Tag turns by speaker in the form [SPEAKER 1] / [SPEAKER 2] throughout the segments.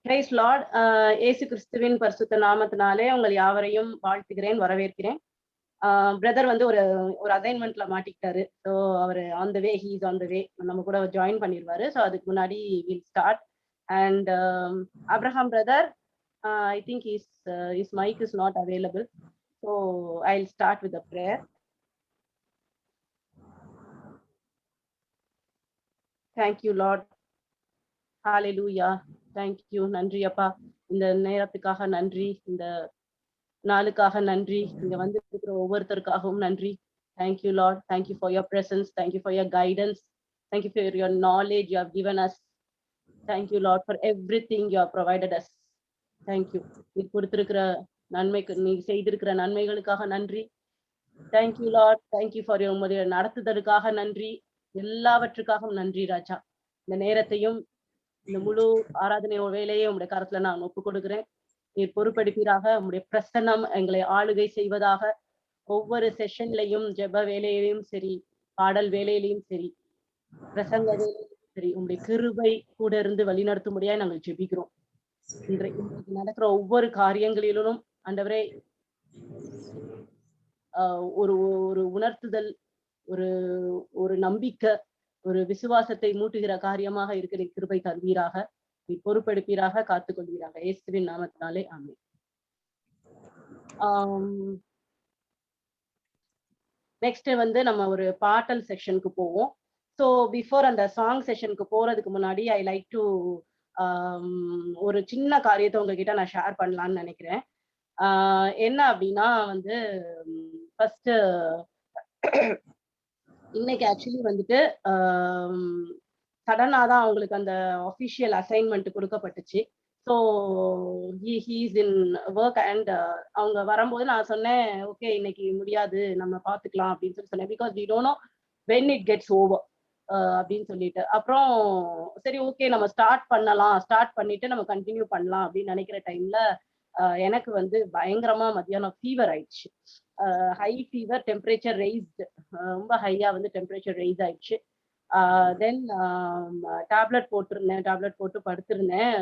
[SPEAKER 1] Price Lord. இயேசு கிறிஸ்துவின் பரிசுத்த நாமத்தினாலே உங்கள் யாவரையும் வாழ்த்துகிறேன், வரவேற்கிறேன். பிரதர் வந்து ஒரு அசைன்மெண்ட்ல மாட்டிக்கிட்டாரு. ஸோ அவர் on the way, he is on the way, நம்ம கூட ஜாயின் பண்ணிடுவாரு. ஸோ அதுக்கு முன்னாடி will start. And Abraham brother, I think his mic is not available. So I'll start with a prayer. Thank you, Lord. Hallelujah. Thank you. நன்றி அப்பா, இந்த நேரத்துக்காக நன்றி, இந்த நாளுக்காக நன்றி, இங்க வந்து இருக்கிற ஒவ்வொருத்தருக்காகவும் நன்றி. Thank you, Lord. Thank you for your presence. Thank you for your guidance. Thank you for your knowledge you have given us. Thank you, Lord, for everything you have provided us. Thank you. நீ கொடுத்திருக்கிற நன்மைக்கு, நீ செய்திருக்கிற நன்மைகளுக்காக நன்றி. Thank you, Lord. Thank you for your உம்முடைய நடத்துதலுக்காக நன்றி. எல்லாவற்றுக்காகவும் நன்றி ராஜா. இந்த நேரத்தையும் இந்த முழு ஆராதனை வேலையை உங்களுடைய கருத்துல நான் ஒப்புக் கொடுக்கிறேன். நீர் பொறுப்பெடுப்பீராக. உங்களுடைய பிரசன்னம் எங்களை ஆளுகை செய்வதாக. ஒவ்வொரு செஷன்லையும், ஜெப வேலையிலையும் சரி, பாடல் வேலையிலையும் சரி, பிரசங்க வேலையிலும் சரி, உங்களுடைய கிருபை கூட இருந்து வழிநடத்தும்படியா நாங்கள் ஜெபிக்கிறோம். இன்றைக்கு நடக்கிற ஒவ்வொரு காரியங்களிலும் ஆண்டவரே, ஒரு ஒரு உணர்த்துதல், ஒரு நம்பிக்கை, ஒரு விசுவாசத்தை மூட்டுகிற காரியமாக இருக்கிற கிருபை தருவீராக. நீ பொறுப்பெடுப்பீராக, காத்துக்கொள்வீராக. இயேசுவின் நாமத்தினாலே ஆமென். நெக்ஸ்ட் வந்து நம்ம ஒரு பாட்டல் செக்ஷனுக்கு போவோம். ஸோ பிஃபோர் அந்த சாங் செஷனுக்கு போறதுக்கு முன்னாடி ஐ லைக் டு ஒரு சின்ன காரியத்தை உங்ககிட்ட நான் ஷேர் பண்ணலான்னு நினைக்கிறேன். என்ன அப்படின்னா வந்து, ஃபர்ஸ்ட் இன்னைக்கு ஆக்சுவலி வந்துட்டு சடனா தான் அவங்களுக்கு அந்த அஃபிஷியல் அசைன்மெண்ட் கொடுக்கப்பட்டுச்சு. So he is in work and அவங்க வரும்போது நான் சொன்னேன், ஓகே இன்னைக்கு முடியாது, நம்ம பார்த்துக்கலாம் அப்படின்னு சொன்னேன். Because we don't know when it gets over அப்படின்னு சொல்லிட்டு, அப்புறம் சரி ஓகே நம்ம ஸ்டார்ட் பண்ணலாம், ஸ்டார்ட் பண்ணிட்டு நம்ம கண்டினியூ பண்ணலாம் அப்படின்னு நினைக்கிற டைம்ல எனக்கு வந்து பயங்கரமா மத்தியானம் ஃபீவர் ஆயிடுச்சு. ஹை ஃபீவர், டெம்பரேச்சர் ரைஸ்டு, ரொம்ப ஹையா வந்து டெம்பரேச்சர் ரைஸ் ஆயிடுச்சு. தென் டேப்லெட் போட்டிருந்தேன், டேப்லெட் போட்டு படுத்திருந்தேன்.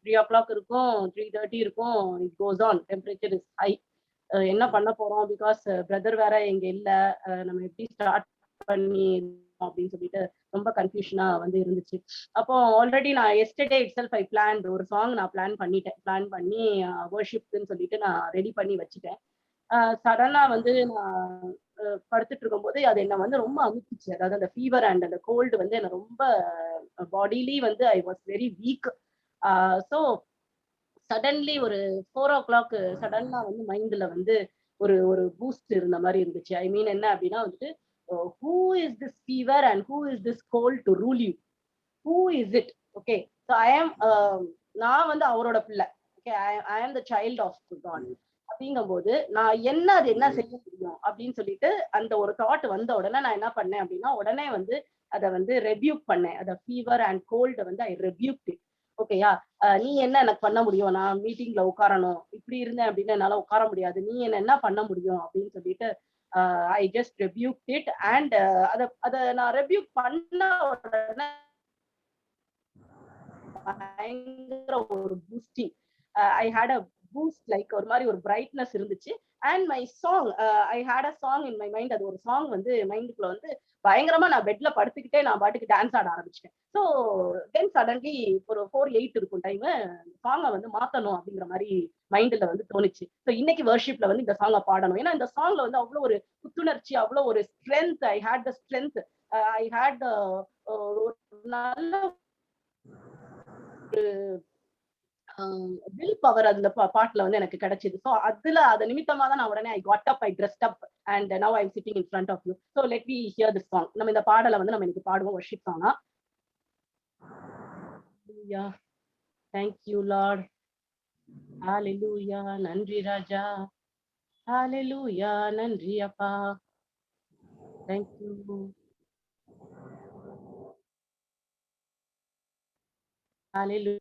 [SPEAKER 1] 3 o'clock இருக்கும், 3:30 இருக்கும், it goes on, temperature is high. என்ன பண்ண போறோம், பிகாஸ் பிரதர் வேற எங்க இல்ல, நம்ம எப்படி ஸ்டார்ட் பண்ணி அப்படின்னு சொல்லிட்டு ரொம்ப கன்ஃபியூஷனா வந்து இருந்துச்சு. அப்போ ஆல்ரெடி நான் yesterday it self I plan, ஒரு சாங் நான் பிளான் பண்ணி வர்ஷிப்னு சொல்லிட்டு நான் ரெடி பண்ணி வச்சுட்டேன். சடனா வந்து நான் படுத்துட்டு இருக்கும் போது அது என்ன வந்து ரொம்ப அமுத்துச்சு. அதாவது அந்த ஃபீவர் அண்ட் அந்த கோல்டு வந்து என்ன ரொம்ப பாடிலி வந்து I was very weak. So suddenly ஒரு 4 o'clock சடனா வந்து மைண்ட்ல வந்து ஒரு பூஸ்ட் இருந்த மாதிரி இருந்துச்சு. ஐ மீன் என்ன அப்படின்னா வந்துட்டு, who is this fever and who is this cold to rule you? Who is it? Okay, so I am நான் வந்து அவரோட பிள்ளை. Okay, I am the child of God. அப்படிங்கும்போது நான் என்ன செய்ய முடியும் அப்படின்னு சொல்லிட்டு அந்த ஒரு தாட் வந்த உடனே நான் என்ன பண்ணேன் அப்படின்னா, உடனே வந்து அதை வந்து ரெபியூக் பண்ணேன். அந்த ஃபீவர் அண்ட் கோல்டு வந்து ஐ ரெபியூக்ட். ஓகேயா, நீ என்ன எனக்கு பண்ண முடியும், நான் மீட்டிங்ல உட்காரணும், இப்படி இருந்தேன் அப்படின்னு என்னால உட்கார முடியாது, நீ என்ன பண்ண முடியும் அப்படின்னு சொல்லிட்டு I just rebuked it. And அதை நான் ரெபியூக் பண்ண உடனே பயங்கர ஒரு boosting, I had a boost, like ஒரு மாதிரி ஒரு பிரைட்னஸ் இருந்துச்சு. And my song, I had a song in my mind. அது ஒரு சாங் வந்து மைண்டுக்குள்ள வந்து பயங்கரமா நான் பெட்ல படுத்துக்கிட்டே நான் பாட்டுக்கு டான்ஸ் ஆட ஆரம்பிச்சிட்டேன். ஸோ தென் சடன்லி ஒரு 4:08 இருக்கும் டைம், சாங்கை வந்து மாத்தணும் அப்படிங்கிற மாதிரி மைண்ட்ல வந்து தோணுச்சு. ஸோ இன்னைக்கு வர்ஷிப்ல வந்து இந்த சாங்கை பாடணும். ஏன்னா இந்த சாங்ல வந்து அவ்வளோ ஒரு புத்துணர்ச்சி, அவ்வளோ ஒரு strength, I had the strength, I had நல்ல வில் பவர் அந்த பாட்டுல வந்து எனக்கு கிடைச்சது. ஸோ அதுல அது நிமித்தமா தான் நான் உடனே I got up, I dressed up and now I am sitting in front of you. So let me hear this song. நம்ம இந்த பாடலை வந்து நம்ம இன்னைக்கு பாடுவோம், வர்ஷிப் சாங்கா. Thank you Lord. Hallelujah. நன்றி ராஜா. Hallelujah. நன்றி அப்பா. Thank you. Hallelujah.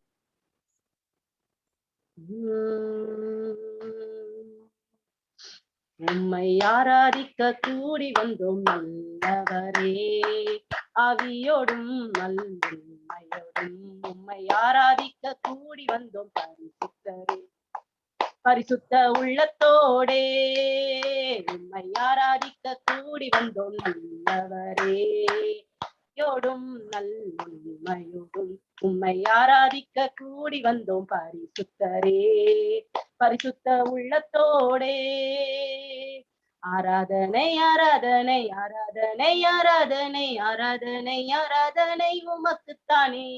[SPEAKER 1] உம்மை ஆராதிக்க கூடி வந்தோம் நல்லவரே, ஆவியோடும் நல்லுண்மையோடும் உம்மை ஆராதிக்க கூடி வந்தோம் பரிசுத்தரே. பரிசுத்த உள்ளத்தோடே உம்மை ஆராதிக்க கூடி வந்தோம் நல்லவரே. யோடும் நல்லுண்மையோடும் உம்மை ஆராதிக்க கூடி வந்தோம் பரிசுத்தரே. பரிசுத்த உள்ளத்தோடே ஆராதனை ஆராதனை ஆராதனை ஆராதனை ஆராதனை ஆராதனை உமக்குத்தானே.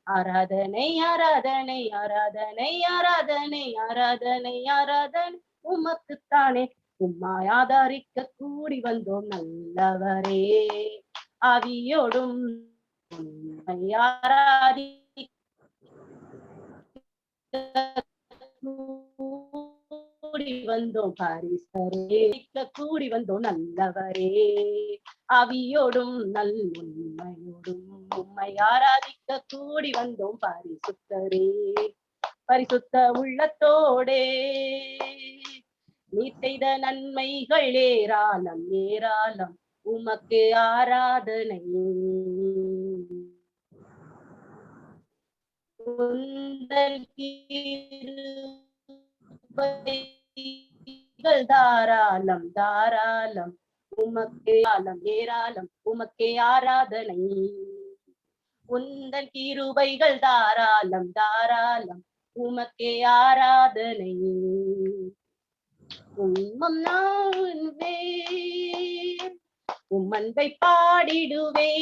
[SPEAKER 1] ஆராதனை ஆராதனை ஆராதனை ஆராதனை ஆராதனை ஆராதனை உமக்குத்தானே. உம்மாய் ஆதரிக்க கூடி வந்தோம் நல்லவரே. ஆவியோடும் உம்மை ஆராதிக்க கூடி வந்தோம் பரிசுத்தரே. கூடி வந்தோம் நல்லவரே. ஆவியோடும் நல்லுண்மையோடும் உம்மை ஆராதிக்க கூடி வந்தோம் பரிசுத்தரே. பரிசுத்த உள்ளத்தோடே நீர் செய்த நன்மைகள் ஏராளம் ஏராளம் உமக்கு ஆராதனை. உந்தன் கிருபைகள் தாராளம் தாராளம் உமக்கே ஆலம் ஏராளம் உமக்கே ஆராதனை. உந்தன் கிருபைகள் தாராளம் தாராளம் உமக்கே ஆராதனை. உம்மம் நான்வே உம்மன்பை பாடிடுவே.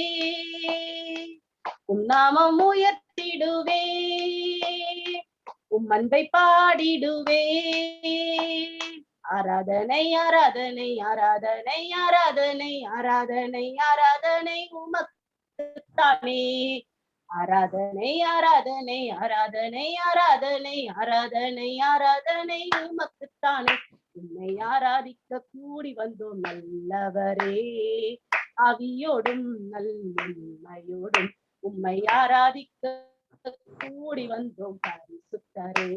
[SPEAKER 1] உம் நாமம் உயர்த்திடுவே. உம்மன்பை பாடிடுவே. ஆராதனை ஆராதனை ஆராதனை ஆராதனை ஆராதனை ஆராதனை உமக்குத்தானே. ஆராதனை ஆராதனை ஆராதனை ஆராதனை ஆராதனை ஆராதனை உமக்குத்தானே. உம்மை ஆராதிக்க கூடி வந்தோம் நல்லவரே. ஆவியோடும் நல்லுண்மையோடும் உம்மை ஆராதிக்க கூடி வந்தோம் பரிசுத்தரே.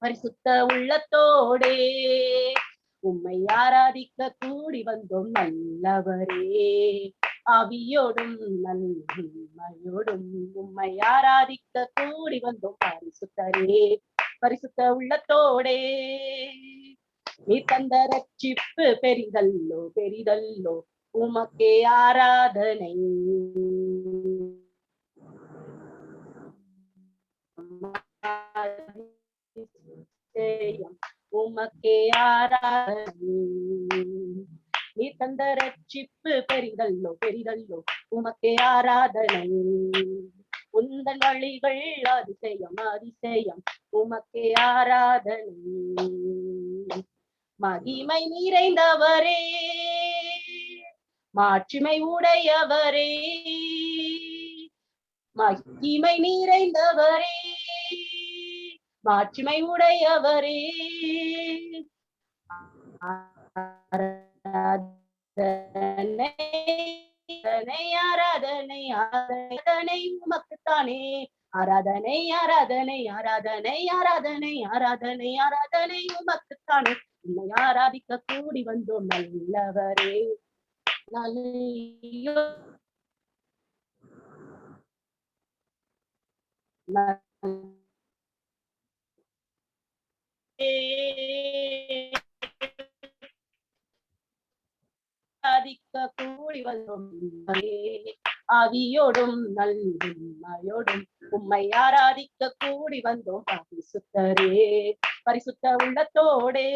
[SPEAKER 1] பரிசுத்த உள்ளத்தோடே உம்மை ஆராதிக்க கூடி வந்தோம் நல்லவரே. ஆவியோடும் நல்லுண்மையோடும் உம்மை ஆராதிக்க கூடி வந்தோம் பரிசுத்தரே. பரிசுத்த உள்ளத்தோடே நீ தந்த ரட்சிப்பு பெரிதல்லோ பெரிதல்லோ உமக்கே ஆராதனை. உமக்கே ஆராதனை. நீ தந்த ரட்சிப்பு பெரிதல்லோ பெரிதல்லோ உமக்கே ஆராதனை. உந்தன் வழிகள் அதிசயம் அதிசயம் உமக்கே ஆராதனை. மகிமை நிறைந்தவரே மாட்சிமை உடையவரே. மகிமை நிறைந்தவரே மாட்சிமை உடையவரே. ஆராதனை ஆராதனை ஆராதனை உமக்குத்தானே. ஆராதனை ஆராதனை ஆராதனை ஆராதனை ஆராதனை ஆராதனை உமக்குத்தானே. உம்மை ஆராதிக்க கூடி வந்தோம் நல்லவரே. நல்ல கூடி வந்தோம். ஆவியோடும் நல்லுண்மையோடும் உம்மை ஆராதிக்க கூடி வந்தோம் பரிசுத்தரே. பரிசுத்த உள்ளத்தோடே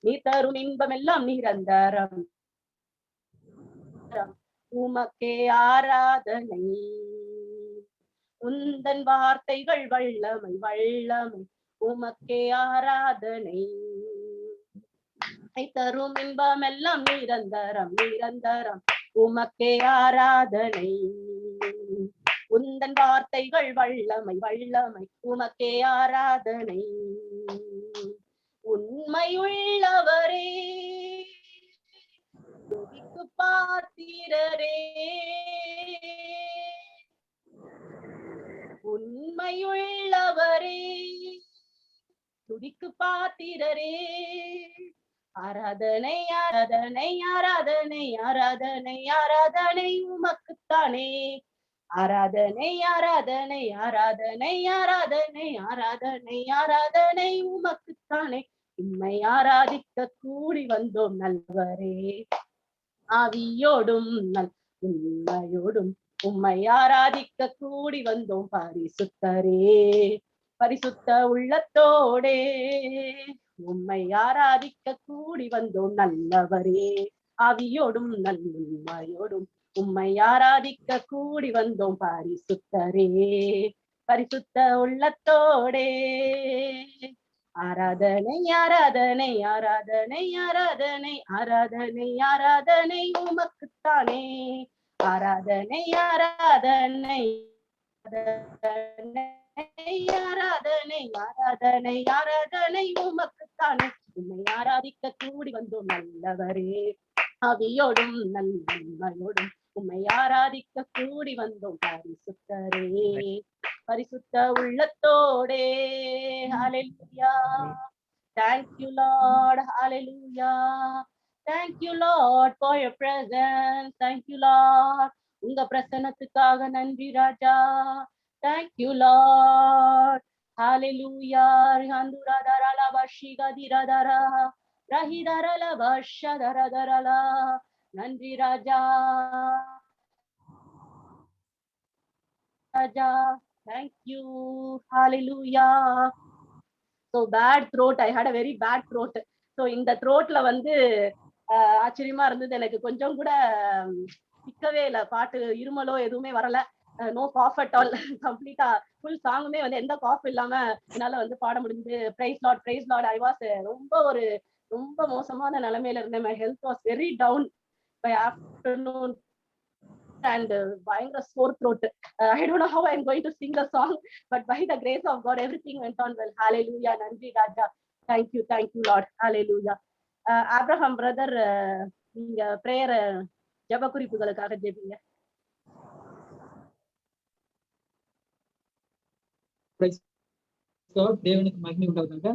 [SPEAKER 1] நீ தரும் இன்பம் எல்லாம் நிரந்தரம் உமக்கே ஆராதனை. உந்தன் வார்த்தைகள் வல்லமை வல்லமை உமக்கே ஆராதனை. தரும் இன்பம் எல்லாம் நிரந்தரம் நிரந்தரம் உமக்கே ஆராதனை. உந்தன் வார்த்தைகள் வல்லமை வல்லமை உமக்கே ஆராதனை. உண்மையுள்ளவரே துதிக்கு பாத்திரரே. உண்மையுள்ளவரே துதிக்கு பாத்திரரே. ஆராதனை ஆராதனை ஆராதனை ஆராதனை ஆராதனை உமக்குத்தானே. ஆராதனை ஆராதனை ஆராதனை ஆராதனை ஆராதனை ஆராதனை உமக்குத்தானே. உம்மை ஆராதிக்க கூடி வந்தோம் நல்லவரே, ஆவியோடும் உண்மையோடும் உம்மை ஆராதிக்க கூடி வந்தோம் பரிசுத்தரே. பரிசுத்த உள்ளத்தோடே உம்மை ஆராதிக்க கூடி வந்தோம் நல்லவரே, ஆவியோடும் நல்லுண்மையோடும் உம்மை ஆராதிக்க கூடி வந்தோம் பரிசுத்தரே. பரிசுத்த உள்ளத்தோடே ஆராதனை ஆராதனை ஆராதனை ஆராதனை ஆராதனை ஆராதனை உமக்குத்தானே. ஆராதனை ஆராதனை ஆராதனை ஆராதனை ஆராதனை உமக்குத்தானே. உம்மை ஆராதிக்க கூடி வந்தோம் நல்லவரே, ஆவியோடும் நல்லுண்மையோடும் உம்மை ஆராதிக்க கூடி வந்தோம் பரிசுத்தரே. பரிசுத்த உள்ளத்தோடே. ஹalleluya. Thank you Lord. Hallelujah. Thank you Lord for your presence. Thank you Lord. உங்க பிரசன்னத்துக்காக நன்றி ராஜா. Thank you Lord. Hallelujah. Rihanduradara bashigadira rahidara bashadara. நன்றி ராஜா. ராஜா thank you. Hallelujah. So bad throat, I had a very bad throat. So இந்த throatல வந்து ஆச்சரியமா இருந்தது. எனக்கு கொஞ்சம் கூட சிக்கவே இல்லை. பாட்டு இருமலோ எதுவுமே வரல. No cough at all. கம்ப்ளீட்டா ஃபுல் சாங்குமே வந்து எந்த காஃப் இல்லாம என்னால வந்து பாட முடிஞ்சு. Praise Lord praise Lord. I was ரொம்ப மோசமான நிலைமையில இருந்தேன். My health was very down by afternoon and பயங்கர sore throat. I don't know how I'm going to sing the song, but by the grace of God everything went on well. Hallelujah. நன்றி ராஜா. Thank you Lord. Hallelujah. Abraham brother, நீங்க prayer ஜெப குறிப்புகளுக்காக ஜெபிங்க.
[SPEAKER 2] தேவனுக்கு மகிமை உண்டாகுங்க.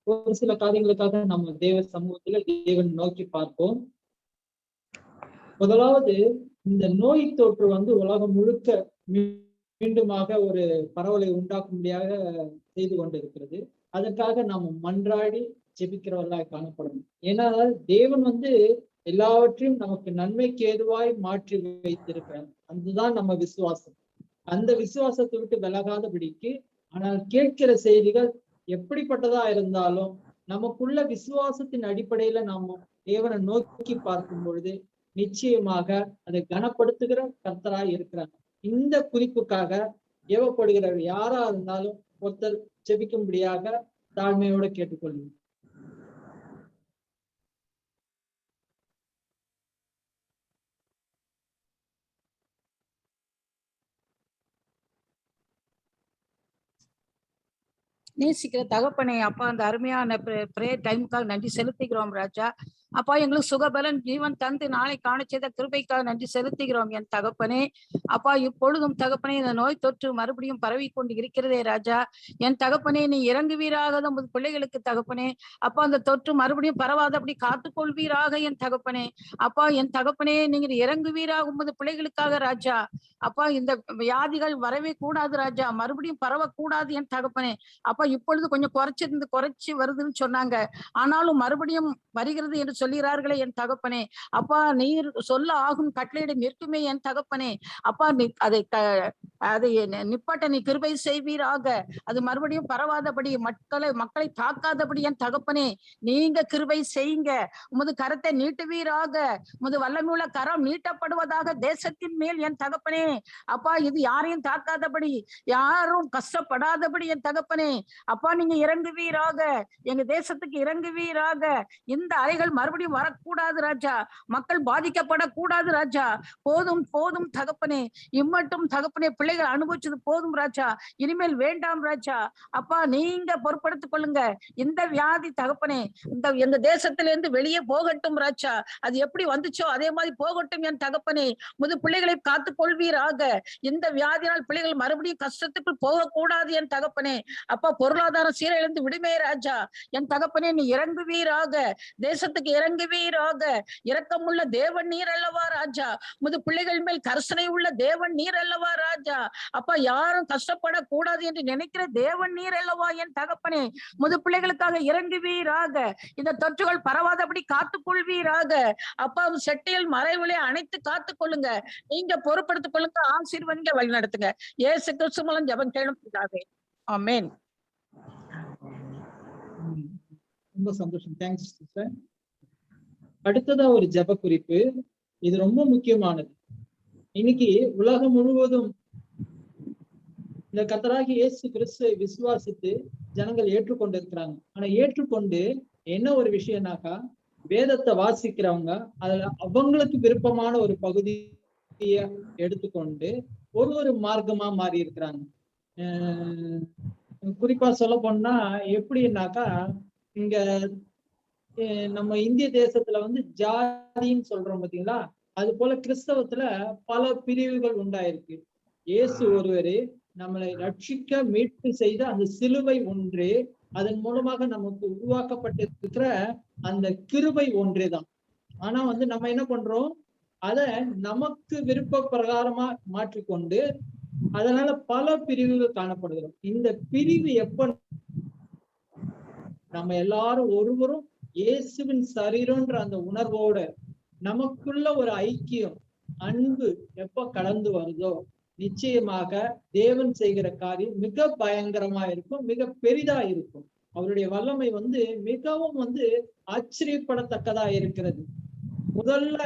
[SPEAKER 2] ஒரு சில காரியங்களுக்காக நம்ம தேவ சமூகத்துல தேவன் நோக்கி பார்ப்போம். முதலாவது, இந்த நோய் தொற்று வந்து உலகம் முழுக்க மீண்டுமாக ஒரு பரவலை உண்டாக்கும்படியாக செய்து கொண்டிருக்கிறது. அதற்காக நாம் மன்றாடி ஜெபிக்கிறவர்களாக காணப்படணும். ஏன்னா தேவன் வந்து எல்லாவற்றையும் நமக்கு நன்மைக்கு ஏதுவாய் மாற்றி வைத்திருக்கிறார். அதுதான் நம்ம விசுவாசம். அந்த விசுவாசத்தை விட்டு விலகாதபடிக்கு, ஆனால் கேட்கிற செய்திகள் எப்படிப்பட்டதா இருந்தாலும் நமக்குள்ள விசுவாசத்தின் அடிப்படையில நாம தேவனை நோக்கி பார்க்கும் பொழுது நிச்சயமாக அதை கனப்படுத்துகிற கர்த்தராய் இருக்கிறார். இந்த குறிப்புக்காக ஏவப்படுகிறவர் யாரா இருந்தாலும் ஒருத்தர் ஜெபிக்கும்படியாக தாழ்மையோட கேட்டுக்கொள்ளுங்க.
[SPEAKER 3] நேசிக்கிற தகப்பனே, அப்பா அந்த அருமையான பிரேயர் டைமுக்காக நன்றி செலுத்துகிறோம் ராஜா. அப்பா எங்களுக்கு சுகபலன் ஜீவன் தந்து நாளை காண செய்த கிருபைக்காக நன்றி செலுத்துகிறோம் என் தகப்பனே. அப்பா இப்பொழுதும் தகப்பனே இந்த நோய் தொற்று மறுபடியும் பரவி கொண்டு இருக்கிறதே ராஜா. என் தகப்பனே நீ இறங்குவீராக உமது பிள்ளைகளுக்கு தகப்பனே. அப்பா அந்த தொற்று மறுபடியும் பரவாதபடி காத்துக்கொள்வீராக என் தகப்பனே. அப்பா என் தகப்பனே நீங்க இறங்குவீராக உமது பிள்ளைகளுக்காக ராஜா. அப்பா இந்த வியாதிகள் வரவே கூடாது ராஜா, மறுபடியும் பரவக்கூடாது என் தகப்பனே. அப்பா இப்பொழுது கொஞ்சம் குறைச்சி வருதுன்னு சொன்னாங்க, ஆனாலும் மறுபடியும் வருகிறது என்று சொல்கிறார்களே என் தகப்பனே. அப்பா நீர் சொல்ல ஆகும் கட்டளையிட நிற்குமே என் தகப்பனே. அப்பா அதை நிப்பாட்ட நீ கிருபை செய்வீராக. அது மறுபடியும் பரவாதபடி மக்களை தாக்காதபடி என் தகப்பனே நீங்க கிருபை செய்யுங்க. உமது கரத்தை நீட்டுவீராக. உமது வல்லமையுள்ள கரம் நீட்டப்படுவதாக தேசத்தின் மேல் என் தகப்பனே. அப்பா இது யாரையும் தாக்காதபடி, யாரும் கஷ்டப்படாதபடி என் தகப்பனே. அப்பா நீங்க இறங்குவீராக, எங்க தேசத்துக்கு இறங்குவீராக. இந்த அலைகள் மறுபடியும் வரக்கூடாது ராஜா, மக்கள் பாதிக்கப்படக்கூடாது ராஜா. போதும் தகப்பனே, இம்மட்டும் தகப்பனே பிள்ளைகள் அனுபவிச்சது போதும் ராஜா, இனிமேல் வேண்டாம் ராஜா. அப்பா நீங்க பொறுப்படுத்திக் கொள்ளுங்க. இந்த வியாதி தகப்பனே இந்த எங்க தேசத்துல இருந்து வெளியே போகட்டும் ராஜா. அது எப்படி வந்துச்சோ அதே மாதிரி போகட்டும் என் தகப்பனே. பிள்ளைகளை காத்துக் கொள்வீராக. இந்த வியாதினால் பிள்ளைகள் மறுபடியும் கஷ்டத்துக்குள் போகக்கூடாது என் தகப்பனே. அப்பா பொருளாதார சீரழிந்து விடுமே ராஜா. என் தகப்பனே நீ இறங்குவீராக, தேசத்துக்கு இறங்குவீராக. இரக்கமுள்ள தேவன் நீர் அல்லவா ராஜா. பிள்ளைகள் மேல் கரிசனை உள்ள தேவன் நீர் அல்லவா ராஜா. அப்பா யாரும் கஷ்டப்படக்கூடாது என்று நினைக்கிற தேவன் நீர் அல்லவா என் தகப்பனே. பிள்ளைகளுக்காக இறங்குவீராக. இந்த தொற்றுகள் பரவாதபடி காத்துக் கொள்வீராக. அப்பா செட்டையில் மறைவிலே அணைத்து காத்துக் கொள்ளுங்க. நீங்க பொறுப்படுத்திக் கொள்ளுங்க, ஆசீர்வதிங்க, வழி நடத்துங்க. இயேசு கிறிஸ்து மூலம் ஜெபம் கேளும் பிதாவே. ஆமென்.
[SPEAKER 2] ரொம்ப சந்தோஷம். Thanks sister. அடுத்ததா ஒரு ஜெப குறிப்பு. இது ரொம்ப முக்கியமானது. இன்னைக்கு உலகம் முழுவதும் இந்த கர்த்தராகிய இயேசு கிறிஸ்துவை விசுவாசித்து ஜனங்கள் ஏற்றுக்கொண்டிருக்கிறாங்க. ஆனா ஏற்றுக்கொண்டு என்ன ஒரு விஷயம்னாக்கா, வேதத்தை வாசிக்கிறவங்க அதுல அவங்களுக்கு விருப்பமான ஒரு பகுதியை எடுத்துக்கொண்டு ஒரு மார்க்கமா மாறி இருக்கிறாங்க. குறிப்பா சொல்ல போனா எப்படின்னாக்கா, இங்க நம்ம இந்திய தேசத்துல வந்து ஜாதின்னு சொல்றோம் பாத்தீங்களா, அது போல கிறிஸ்தவத்துல பல பிரிவுகள் உண்டாயிருக்கு. இயேசு ஒருவரு நம்மளை ரட்சிக்க மீட்பு செய்த அந்த சிலுவை ஒன்று, அதன் மூலமாக நமக்கு உருவாக்கப்பட்டிருக்கிற அந்த கிருபை ஒன்றேதான். ஆனா வந்து நம்ம என்ன பண்றோம், அத நமக்கு விருப்ப பிரகாரமா மாற்றிக்கொண்டு அதனால பல பிரிவுகள் காணப்படுகிறோம். இந்த பிரிவு எப்ப நம்ம எல்லாரும் ஒருவரும் இயேசுவின் சரீரம்ன்ற அந்த உணர்வோட நமக்குள்ள ஒரு ஐக்கியம், அன்பு எப்ப கலந்து வருதோ நிச்சயமாக தேவன் செய்கிற காரியம் மிக பயங்கரமா இருக்கும், மிக பெரிதா இருக்கும். அவருடைய வல்லமை வந்து மிகவும் ஆச்சரியப்படத்தக்கதா இருக்கிறது. முதல்ல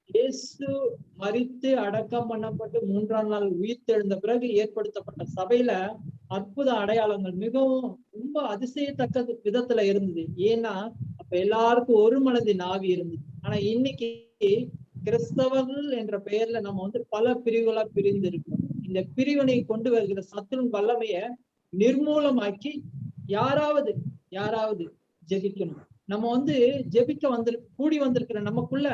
[SPEAKER 2] இயேசு மரித்து அடக்கம் பண்ணப்பட்டு 3ஆம் நாள் உயிர்த்தெழுந்த பிறகு ஏற்படுத்தப்பட்ட சபையில அற்புத அடையாளங்கள் மிகவும் ரொம்ப அதிசயத்தக்க விதத்துல இருந்தது. ஏன்னா அப்ப எல்லாருக்கும் ஒரு மனதின் ஆவி இருந்தது. ஆனா இன்னைக்கு கிறிஸ்தவர்கள் என்ற பெயர்ல நம்ம பல பிரிவுகளா பிரிந்து இருக்கோம். இந்த பிரிவினை கொண்டு வருகிற சத்துருவின் வல்லமைய நிர்மூலமாக்கி யாராவது ஜெபிக்கணும். நம்ம ஜெபிக்க கூடி வந்திருக்கிற நமக்குள்ள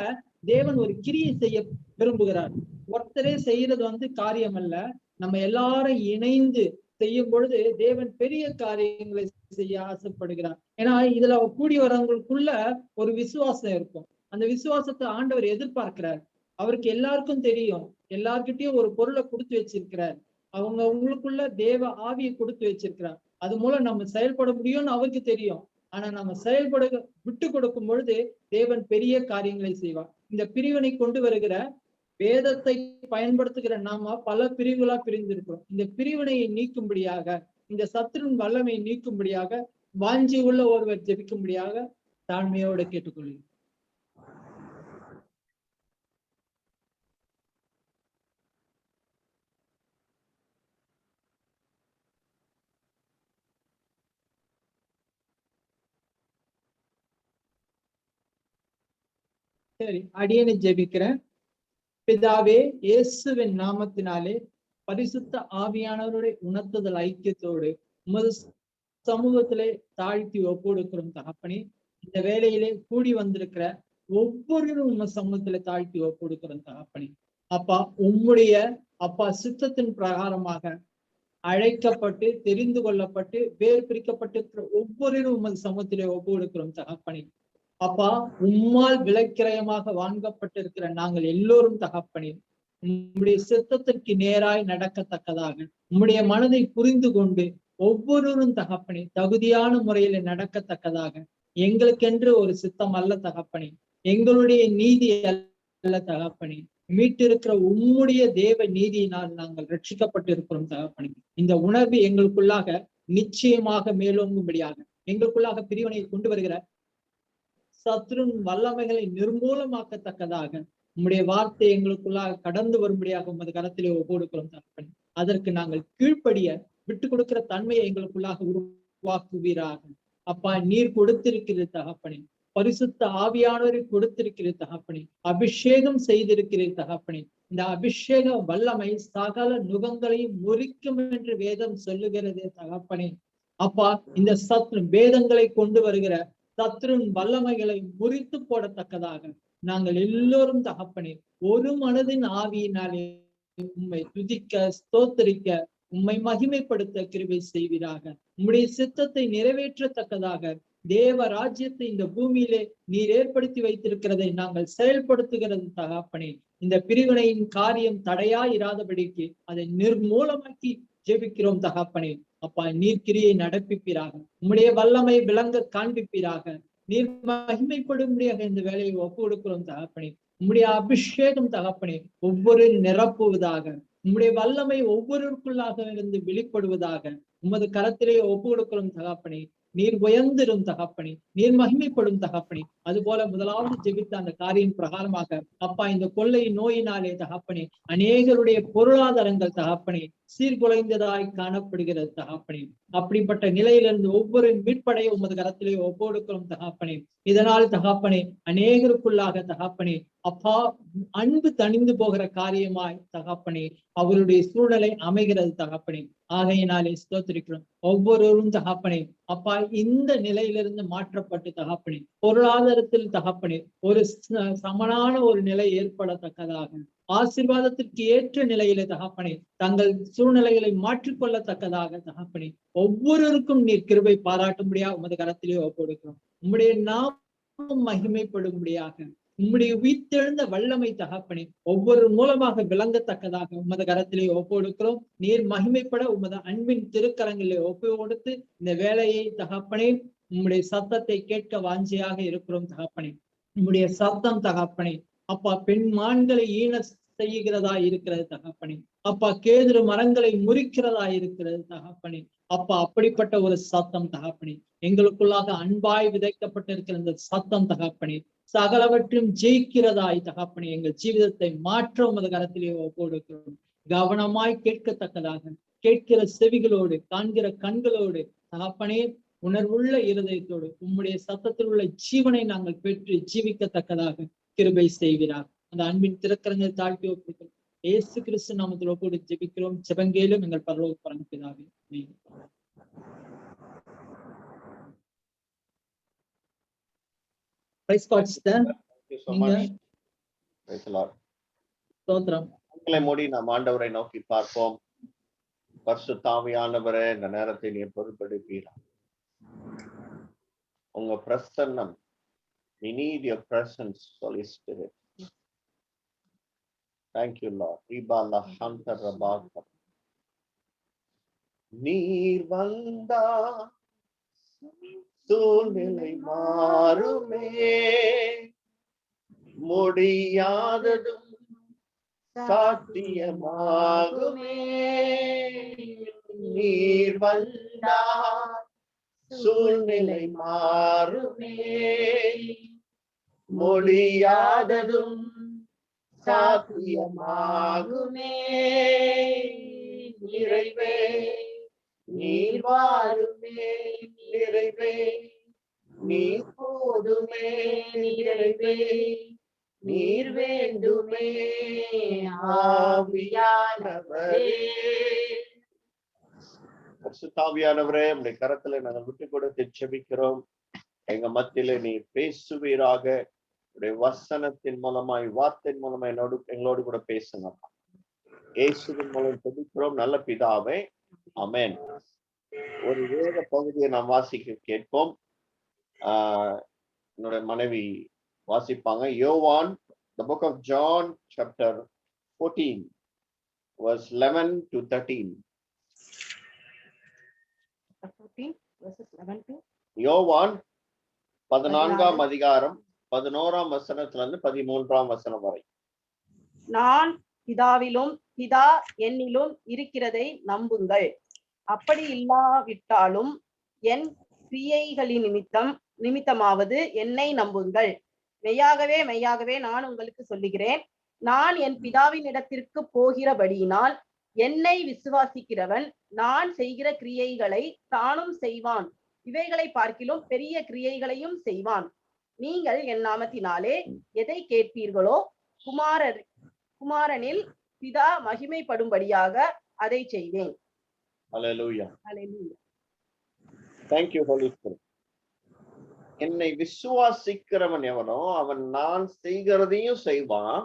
[SPEAKER 2] தேவன் ஒரு கிரியை செய்ய விரும்புகிறார். ஒருத்தரே செய்யறது காரியம் அல்ல. நம்ம எல்லாரும் இணைந்து செய்யும் பொழுது தேவன் பெரிய காரியங்களை செய்ய ஆசைப்படுகிறார். ஏன்னா இதுல கூடி வரவங்களுக்குள்ள ஒரு விசுவாசம் இருக்கும். அந்த விசுவாசத்தை ஆண்டவர் எதிர்பார்க்கிறார். அவருக்கு எல்லாருக்கும் தெரியும், எல்லார்கிட்டையும் ஒரு பொருளை கொடுத்து வச்சிருக்கிறார். அவங்களுக்குள்ள தேவ ஆவியை கொடுத்து வச்சிருக்கிறார். அது மூலம் நம்ம செயல்பட முடியும்னு அவருக்கு தெரியும். ஆனா நம்ம விட்டு கொடுக்கும் பொழுது தேவன் பெரிய காரியங்களை செய்வார். இந்த பிரிவினை கொண்டு வருகிற வேதத்தை பயன்படுத்துகிற நாம பல பிரிவுகளா பிரிந்திருக்கிறோம். இந்த பிரிவினையை நீக்கும்படியாக, இந்த சத்துருவின் வல்லமையை நீக்கும்படியாக, வாஞ்சி உள்ள ஒருவர் ஜெபிக்கும்படியாக தாழ்மையோடு கேட்டுக்கொள்கிறேன். சரி, அடியேனை ஜெபிக்கிறேன். பிதாவே, இயேசுவின் நாமத்தினாலே பரிசுத்த ஆவியானவருடைய உணர்த்துதல் ஐக்கியத்தோடு உமது சமூகத்திலே தாழ்த்தி ஒப்புக்கொடுக்கிறோம் தகப்பனே. இந்த வேலையிலே கூடி வந்திருக்கிற ஒவ்வொருவரும் உங்க சமூகத்திலே தாழ்த்தி ஒப்புக்கொடுக்கிறோம் தகப்பனே. அப்பா, உம்முடைய சித்தத்தின் பிரகாரமாக அழைக்கப்பட்டு தெரிந்து கொள்ளப்பட்டு வேறு பிரிக்கப்பட்டிருக்கிற ஒவ்வொருவரும் உமது சமூகத்திலே ஒப்புக்கொடுக்கிறோம் தகப்பனே. அப்பா, உம்மால் விலைக்கிரயமாக வாங்கப்பட்டிருக்கிற நாங்கள் எல்லோரும் தகப்பனே, உம்முடைய சித்தத்திற்கு நேராய் நடக்கத்தக்கதாக உம்முடைய மனதை புரிந்து கொண்டு ஒவ்வொருவரும் தகப்பனே தகுதியான முறையில நடக்கத்தக்கதாக, எங்களுக்கென்று ஒரு சித்தம் அல்ல தகப்பனே, எங்களுடைய நீதி அல்ல தகப்பனே, மீட்டிருக்கிற உம்முடைய தேவ நீதியினால் நாங்கள் ரட்சிக்கப்பட்டு இருக்கிறோம் தகப்பனே. இந்த உணர்வு எங்களுக்குள்ளாக நிச்சயமாக மேலோங்கும்படியாக, எங்களுக்குள்ளாக பிரிவினையை கொண்டு வருகிற சத்ருன் வல்லமைகளை நிர்மூலமாக்கத்தக்கதாக உம்முடைய வார்த்தை எங்களுக்குள்ளாக கடந்து வரும்படியாக உமது கரத்திலே ஒப்புக்கொடுக்கிறோம் தகப்பனே. அதற்கு நாங்கள் கீழ்ப்படிய விட்டு கொடுக்கிற தன்மையை எங்களுக்குள்ளாக உருவாக்குவீராக. அப்பா, நீர் கொடுத்திருக்கிறது தகப்பனே, பரிசுத்த ஆவியானவரை கொடுத்திருக்கிறது தகப்பனே, அபிஷேகம் செய்திருக்கிறது தகப்பனே. இந்த அபிஷேக வல்லமை சகல நுகங்களையும் முறிக்கும் என்று வேதம் சொல்லுகிறது தகப்பனே. அப்பா, இந்த வேதங்களை கொண்டு வருகிற சத்ருவின் வல்லமைகளை முறித்து போடத்தக்கதாக நாங்கள் எல்லோரும் தகப்பனே ஒரு மனதின் ஆவியினாலே உம்மை துதிக்க, ஸ்தோத்தரிக்க, உம்மை மகிமைப்படுத்த கிருபை செய்வீராக. உம்முடைய சித்தத்தை நிறைவேற்றத்தக்கதாக தேவ ராஜ்யத்தை இந்த பூமியிலே நீர் ஏற்படுத்தி வைத்திருக்கிறதை நாங்கள் செயல்படுத்துகிறது தகப்பனே. இந்த பிரிவினையின் காரியம் தடையா இராதபடிக்கு அதை நிர்மூலமாக்கி ஜெபிக்கிறோம் தகப்பனே. அப்பா, நீர் கிரியை நடப்பிப்பீராக, உம்முடைய வல்லமை விளங்க காண்பிப்பீராக, நீர் மகிமைப்படும்படியாக இந்த வேலையை ஒப்பு கொடுக்கிறோம் தகப்பனே. உம்முடைய அபிஷேகம் தகப்பனே ஒவ்வொரு நிரப்புவதாக, உம்முடைய வல்லமை ஒவ்வொருக்குள்ளாக இருந்து வெளிப்படுவதாக உமது கரத்திலே ஒப்பு கொடுக்கிறோம் தகப்பனே. நீர் உயர்ந்திரும் தகப்பனே, நீர் மகிமைப்படும் தகப்பனே. அது போல முதலாவது ஜெபித்த அந்த காரியம் பிரகாரமாக அப்பா, இந்த கொள்ளை நோயினாலே தகப்பனே அநேகருடைய பொருளாதாரங்கள் தகப்பனே சீர்குலைந்ததாய் காணப்படுகிறது தகப்பனே. அப்படிப்பட்ட நிலையிலிருந்து ஒவ்வொரு மீட்படைய உமது கரத்திலே ஒப்பு கொடுக்கிறோம் தகப்பனே. இதனால் தகப்பனே அநேகருக்குள்ளாக தகப்பனே அப்பா அன்பு தணிந்து போகிற காரியமாய் தகப்பனே அவருடைய சூழலை அமைகிறது தகப்பனே. ஆகையினாலே ஸ்தோத்திரிக்கிறோம். ஒவ்வொருவரும் தகப்பனே அப்பா இந்த நிலையிலிருந்து மாற்றப்பட்டு தகப்பனே பொருளாதாரத்தில் தகப்பனே ஒரு சமனான ஒரு நிலை ஏற்படத்தக்கதாக, ஆசீர்வாதத்திற்கு ஏற்ற நிலையிலே தகப்பனே தங்கள் சூழ்நிலைகளை மாற்றிக்கொள்ளத்தக்கதாக தகப்பனே ஒவ்வொருவருக்கும் நீர் கிருபை பாராட்டும்படியா உமது கரத்திலே ஒப்புக்கொடுக்கிறோம். உம்முடைய நாமம் மகிமைப்படும்படியாக உம்முடைய உயிர்த்தெழுந்த வல்லமை தகப்பனே ஒவ்வொரு மூலமாக விளங்கத்தக்கதாக உமது கரத்திலே ஒப்பு கொடுக்கிறோம். நீர் மகிமைப்பட உமது அன்பின் திருக்கரங்களிலே ஒப்பு கொடுத்து இந்த வேலையை தகப்பனே உம்முடைய சத்தத்தை கேட்க வாஞ்சியாக இருக்கிறோம் தகப்பனே. உம்முடைய சத்தம் தகப்பனே அப்பா பெண் மான்களை ஈன செய்கிறதா இருக்கிறது தகப்பனே. அப்பா கேதுரு மரங்களை முறிக்கிறதா இருக்கிறது தகப்பனே. அப்பா அப்படிப்பட்ட ஒரு சத்தம் தகப்பனே எங்களுக்குள்ளாக அன்பாய் விதைக்கப்பட்டிருக்கிற இந்த சத்தம் தகப்பனே சகலவற்றும் ஜெயிக்கிறதாய் தகப்பனே எங்கள் ஜீவிதத்தை மாற்ற உமது கரத்திலே ஒப்புக்கொடுக்கிறோம். கவனமாய் கேட்கத்தக்கதாக, கேட்கிற செவிகளோடு, காண்கிற கண்களோடு தகப்பனே உணர்வுள்ள இருதயத்தோடு உம்முடைய சத்தத்தில் உள்ள ஜீவனை நாங்கள் பெற்று ஜீவிக்கத்தக்கதாக கிருபை செய்கிறார். அந்த அன்பின் திறக்கரங்களை தாழ்த்தி ஒப்புக்கிறோம். இயேசு கிறிஸ்து நாமத்தில் ஒப்புக்கொடு ஜெபிக்கிறோம். ஜெபங்கேலும் எங்கள் பரலோக பரமபிதாவே.
[SPEAKER 4] மூடி நாம் ஆண்டவரை நோக்கி பார்ப்போம். பரிசுத்த ஆவியானவரே, இந்த நேரத்தை நீர் பொறுப்பெடுப்பீரா. உங்க பிரசன்னம், we need your presence, Holy Spirit. Thank you, Lord. Ribala hanta rabaka. நீர் வந்தா சூழ்நிலை மாறுமே, முடியாததும் சாத்தியமாகுமே. நீர் வந்தா சூழ்நிலை மாறுமே, முடியாததும் சாத்தியமாகுமே. நிறைவே நீர் வாருமே, நிறைவே நீர் போதுமே, நிறைவே நீர் வேண்டுமே. ஆவியானவரே, பரிசுத்தாவியானவரே, உம்முடைய கரத்துல நாங்கள் விட்டு கொடுத்து ஜெபிக்கிறோம். எங்க மத்தியில நீர் பேசுவீராக. உடைய வசனத்தின் மூலமாய், வார்த்தையின் மூலமாய் எங்களோடு கூட பேசுங்க. இயேசுவின் மூலம் ஜெபிக்கிறோம் நல்ல பிதாவே, ஆமென். ஒரு வேத பகுதியை நாம் வாசிக்க கேட்போம். என்னுடைய மனைவி வாசிப்பாங்க. யோவான், the book of John, chapter 14, verse 11 to 13.
[SPEAKER 1] 14 verses 11 to
[SPEAKER 4] யோவான் 14ஆம் அதிகாரம் 11ஆம் வசனத்திலிருந்து 13ஆம் வசனம் வரை.
[SPEAKER 1] நான் பிதாவிலும் பிதா என்னிலும் இருக்கிறதை நம்புங்கள். அப்படி இல்லாவிட்டாலும் என் கிரியைகளின் நிமித்தமாவது என்னை நம்புங்கள். மெய்யாகவே மெய்யாகவே நான் உங்களுக்கு சொல்லுகிறேன், நான் என் பிதாவின் இடத்திற்கு போகிறபடியினால் என்னை விசுவாசிக்கிறவன் நான் செய்கிற கிரியைகளை தானும் செய்வான், இவைகளை பார்க்கிலும் பெரிய கிரியைகளையும் செய்வான். நீங்கள் என் நாமத்தினாலே எதை கேட்பீர்களோ குமாரனில் பிதா மகிமைப்படும்படியாக அதை செய்வேன்.
[SPEAKER 4] Hallelujah.
[SPEAKER 1] Hallelujah.
[SPEAKER 4] Thank you, Holy Spirit. என்னை விசுவாசிக்கிறவன் எவனோ அவன் நான் செய்கிறதையும் செய்வான்,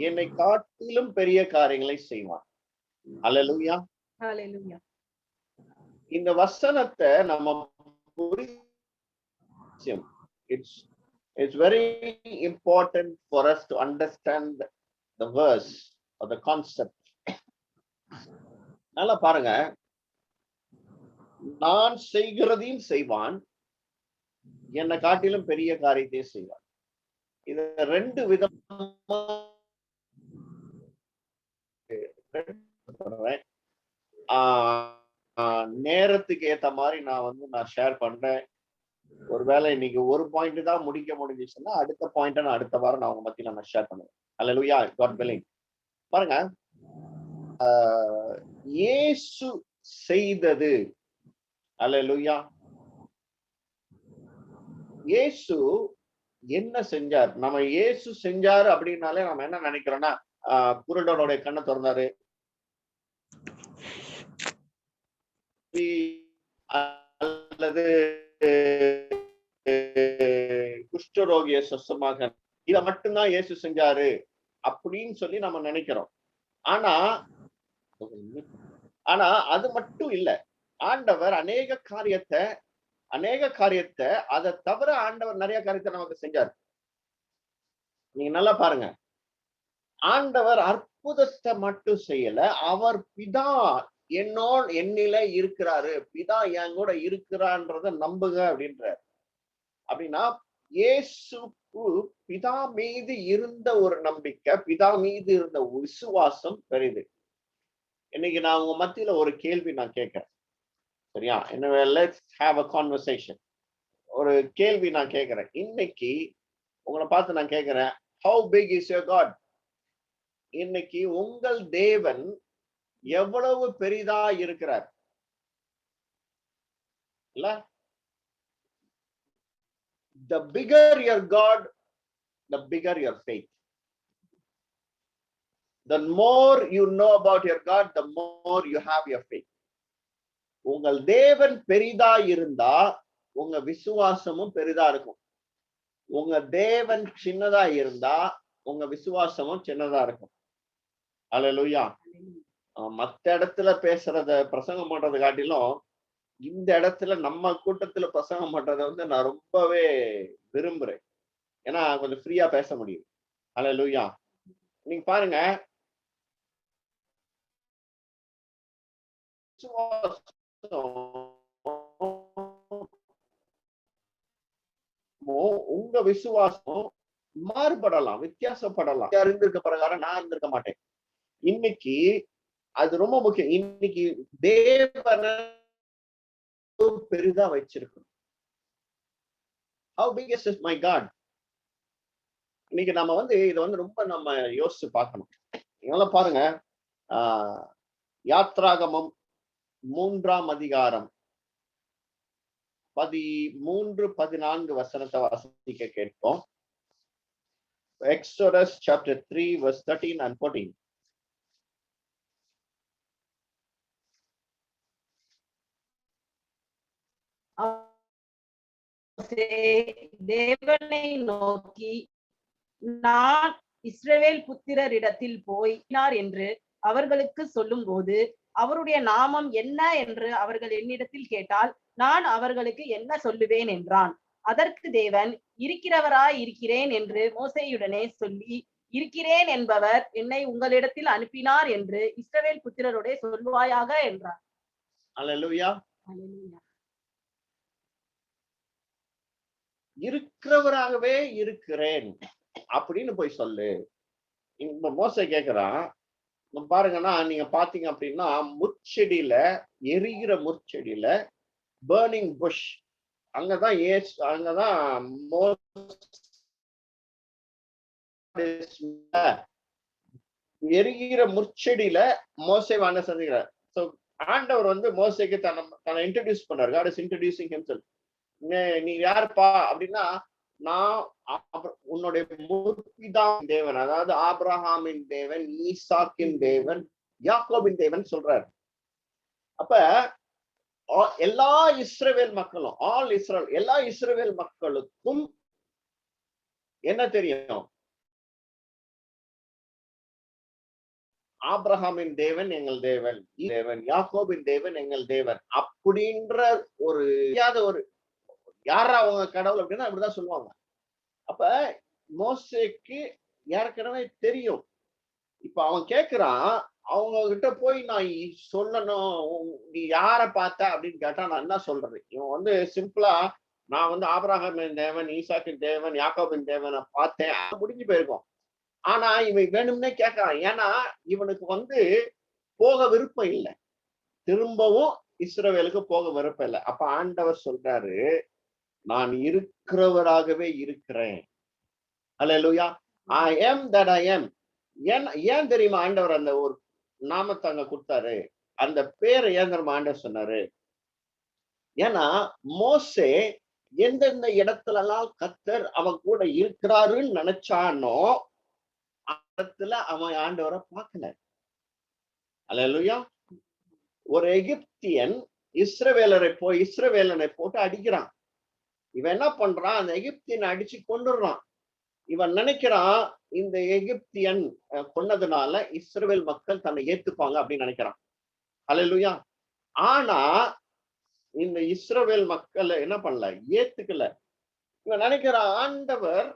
[SPEAKER 4] என்னை காட்டிலும் பெரிய காரியங்களை செய்வான். Hallelujah.
[SPEAKER 1] Hallelujah.
[SPEAKER 4] இந்த வசனத்தை நம்ம it's very important for us to understand the verse or the concept. நல்லா பாருங்க, நான் செய்கிறதையும் செய்வான், என்னை காட்டிலும் பெரிய காரியத்தை செய்வான். இது ரெண்டு விதமா நேரத்துக்கு ஏத்த மாதிரி நான் ஷேர் பண்றேன். ஒருவேளை இன்னைக்கு ஒரு பாயிண்ட் தான் முடிக்க முடிஞ்சிச்சுன்னா அடுத்த பாயிண்ட் நான் அடுத்த வாரம் நான் உங்க மத்தியில நான் ஷேர் பண்ணுவேன். அல்லேலூயா, காட் பிளெஸ். பாருங்க, இயேசு செய்தது, அல்லேலூயா, இயேசு என்ன செஞ்சார்? நம்ம இயேசு செஞ்சாரு அப்படின்னாலே நம்ம என்ன நினைக்கிறோம்னா, குருடனுடைய கண்ணை திறந்தாரு, அல்லது குஷ்டரோகிய சொசமாக, இத மட்டும்தான் இயேசு செஞ்சாரு அப்படின்னு சொல்லி நம்ம நினைக்கிறோம். ஆனா அது மட்டும் இல்ல. ஆண்டவர் அநேக காரியத்தை அதை தவிர ஆண்டவர் நிறைய காரியத்தை நமக்கு செஞ்சாரு. நீங்க நல்லா பாருங்க, ஆண்டவர் அற்புதத்தை மட்டும் செய்யல, அவர் பிதா என்னில இருக்கிறாரு, பிதா என் கூட இருக்கிறான்றத நம்புங்க அப்படின்றார். அப்படின்னா இயேசு பிதா மீது இருந்த ஒரு நம்பிக்கை, பிதா மீது இருந்த விசுவாசம் பெரிது. இன்னைக்கு நான் உங்க மத்தியில ஒரு கேள்வி நான் கேட்கிறேன், சரியா? Let's have a conversation. ஒரு கேள்வி நான் கேட்கிறேன். இன்னைக்கு உங்களை பார்த்து நான் கேட்கிறேன், how big is your God? இன்னைக்கு உங்கள் தேவன் எவ்வளவு பெரிதா இருக்கிறார்? இல்ல, the bigger your God, the bigger your faith. The more you know about your God, the more you have your faith. உங்கள் தேவன் பெரிதா இருந்தா உங்க விசுவாசமும் பெரிதா இருக்கும். உங்க தேவன் சின்னதா இருந்தா உங்க விசுவாசமும் சின்னதா இருக்கும். அல்லேலூயா. மத்த இடத்துல பேசுறத பிரசங்கம் பண்றதை காட்டிலும் இந்த இடத்துல நம்ம கூட்டத்துல பிரசங்கம் பண்றதை நான் ரொம்பவே விரும்புறேன். ஏன்னா கொஞ்சம் ஃப்ரீயா பேச முடியும். அல்லேலூயா. நீங்க பாருங்க, உங்க விசுவாசம் மாறுபடலாம், வித்தியாசப்படலாம். இருந்திருக்க பிரகாரம் நான் இருந்திருக்க மாட்டேன். இன்னைக்கு அது ரொம்ப முக்கியம். இன்னைக்கு தேவனை பெரிதா வச்சிருக்கணும். How big is my God? இன்னைக்கு நம்ம இதை ரொம்ப நம்ம யோசிச்சு பார்க்கணும். இதெல்லாம் பாருங்க, யாத்ராகமம் 3ஆம் அதிகாரம் 13-14 வசனத்தை வாசிக்க கேட்போம். Exodus chapter 3 verse 13 and 14.
[SPEAKER 1] தேவனை நோக்கி, நான் இஸ்ரவேல் புத்திரரிடத்தில் போயினார் என்று அவர்களுக்கு சொல்லும் போது அவருடைய நாமம் என்ன என்று அவர்கள் என்னிடத்தில் கேட்டால் நான் அவர்களுக்கு என்ன சொல்லுவேன் என்றான். அதற்கு தேவன், இருக்கிறவராய் இருக்கிறேன் என்று மோசேயுடனே சொல்லி, இருக்கிறேன் என்பவர் என்னை உங்களிடத்தில் அனுப்பினார் என்று இஸ்ரவேல் புத்திரரோட சொல்லுவாயாக என்றார்.
[SPEAKER 4] அல்லேலூயா. இருக்கிறவராகவே இருக்கிறேன் அப்படின்னு போய் சொல்லு. இப்ப மோசே கேக்குறான். பாருங்கன்னா, நீங்க பாத்தீங்க அப்படின்னா, முட்செடியில, எரிகிற முட்செடியில, பர்னிங் புஷ், அங்கதான் எரிகிற முட்செடியில மோசேவான சந்திக்கிறார். சோ ஆண்டவர் மோசேக்கு தன்னை இன்ட்ரோடியூஸ் பண்ணாரு. God is introducing himself. நீ யாருப்பா அப்படின்னா, நான் உன்னுடைய முற்பிதா தேவன், அதாவது ஆபிரகாமின் தேவன், ஈசாக்கின் தேவன், யாக்கோபின் தேவன் சொல்றாரு. அப்ப எல்லா இஸ்ரவேல் மக்களும், எல்லா இஸ்ரவேல் மக்களுக்கும் என்ன தெரியும்? ஆபிரகாமின் தேவன் எங்கள் தேவன், யாக்கோபின் தேவன் எங்கள் தேவன் அப்படின்ற ஒரு யாரா அவங்க கடவுள் அப்படின்னா அப்படிதான் சொல்லுவாங்க. அப்ப மோசேக்கு ஏற்கனவே தெரியும். இப்ப அவன் கேக்குறான், அவங்க கிட்ட போய் நான் சொல்லணும், நீ யார பார்த்த அப்படின்னு கேட்டா நான் என்ன சொல்றது? இவன் சிம்பிளா நான் ஆபிரகாமின் தேவன், ஈசாக்கின் தேவன், யாக்கோபின் தேவனை பார்த்தேன், முடிஞ்சு போயிருக்கோம். ஆனா இவன் வேணும்னே கேட்கறான். ஏன்னா இவனுக்கு போக விருப்பம் இல்லை, திரும்பவும் இஸ்ரவேலுக்கு போக விருப்பம் இல்லை. அப்ப ஆண்டவர் சொல்றாரு, நான் இருக்கிறவராகவே இருக்கிறேன். அல்லேலூயா. I am that I am. ஏன் தெரியுமா ஆண்டவர் அந்த ஒரு நாமத்தை அங்க கொடுத்தாரு? அந்த பேரை ஏன் தெரியுமா ஆண்டவர் சொன்னாரு? ஏன்னா மோசே எந்தெந்த இடத்துல எல்லாம் கர்த்தர் அவன் கூட இருக்கிறாருன்னு நினைச்சானோ இடத்துல அவன் ஆண்டவரை பார்க்கல. அல்லேலூயா. ஒரு எகிப்தியன் இஸ்ரவேலனை போட்டு அடிக்கிறான். இவன் என்ன பண்றான்? அந்த எகிப்தியனை அடிச்சு கொண்டுடுறான். இவன் நினைக்கிறான் இந்த எகிப்தியன் கொன்னதுனால இஸ்ரவேல் மக்கள் தன்னை ஏத்துப்பாங்க அப்படின்னு நினைக்கிறான். அல்லேலூயா. ஆனா இந்த இஸ்ரவேல் மக்கள் என்ன பண்ணல, ஏத்துக்கல. இவன் நினைக்கிறான், ஆண்டவர்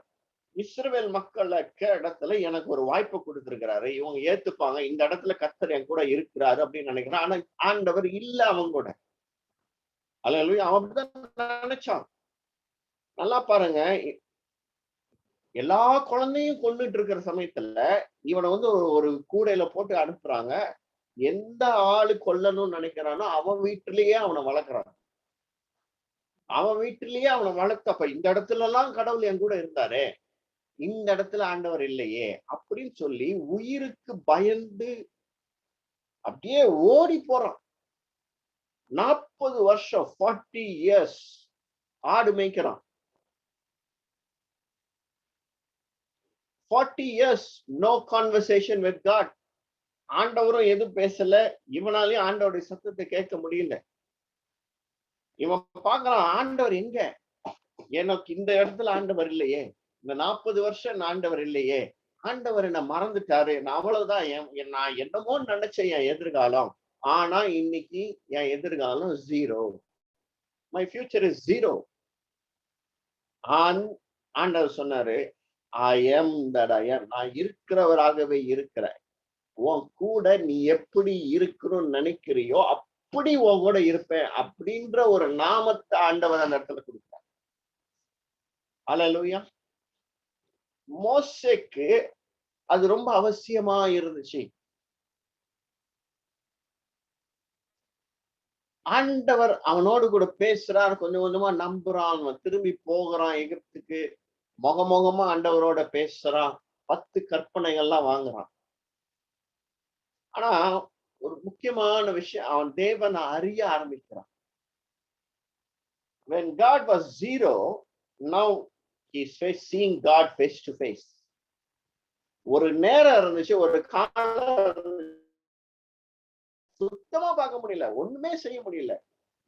[SPEAKER 4] இஸ்ரவேல் மக்கள் இடத்துல எனக்கு ஒரு வாய்ப்பு கொடுத்திருக்கிறாரு, இவங்க ஏத்துப்பாங்க, இந்த இடத்துல கர்த்தர் என் கூட இருக்கிறாரு அப்படின்னு நினைக்கிறான். ஆனா ஆண்டவர் இல்ல அவன் கூட. அல்லேலூயா. அவன் அப்படிதான் நினைச்சான். நல்லா பாருங்க, எல்லா குழந்தையும் கொண்டுட்டு இருக்கிற சமயத்துல இவனை ஒரு கூடையில போட்டு அனுப்புறாங்க. எந்த ஆளு கொல்லணும்னு நினைக்கிறானோ அவன் வீட்டிலேயே அவனை வளர்க்குறான். அவன் வீட்டிலேயே அவனை வளர்த்தப்ப இந்த இடத்துல எல்லாம் கடவுள் என் கூட இருந்தாரு, இந்த இடத்துல ஆண்டவர் இல்லையே அப்படின்னு சொல்லி உயிருக்கு பயந்து அப்படியே ஓடி போறான். 40 வருஷம் 40 years ஆடு மேய்க்கிறான். 40 years no conversation with God. ஆண்டவரும் எதுவும் பேசல, இவனாலையும் ஆண்டவருடைய சத்தத்தை கேட்க முடியல. இவன் பாக்குறான், ஆண்டவர் எங்க? எனக்கு இந்த இடத்துல ஆண்டவர் இல்லையே, இந்த 40 வருஷம் ஆண்டவர் இல்லையே, ஆண்டவர் என்ன மறந்துட்டாரு, நான் அவ்வளவுதான், நான் என்னமோ நினைச்சேன் என் எதிர்காலம், ஆனா இன்னைக்கு என் எதிர்காலம் 0. My future is 0. ஆண்டவர் சொன்னாரு, I am that I am. நான் இருக்கிறவராகவே இருக்கிறேன். உன் கூட நீ எப்படி இருக்கணும்னு நினைக்கிறியோ அப்படி உன் கூட இருப்பேன் அப்படின்ற ஒரு நாமத்தை ஆண்டவர் அந்த இடத்துல கொடுத்தார். அல்லேலூயா. மோசேக்கு அது ரொம்ப அவசியமா இருந்துச்சு. ஆண்டவர் அவனோடு கூட பேசுறார், கொஞ்சம் கொஞ்சமா நம்புறான், திரும்பி போகிறான் எகிப்துக்கு, முகமுகமா ஆண்டவரோட பேசுறான், 10 கற்பனைகள்லாம் வாங்குறான். ஆனா ஒரு முக்கியமான விஷயம், அவன் தேவனை அறிய ஆரம்பிக்கிறான். When God was 0, now he is seeing God face to face. ஒரு நேரம் இருந்துச்சு, ஒரு காலம் சுத்தமா பார்க்க முடியல, ஒண்ணுமே செய்ய முடியல.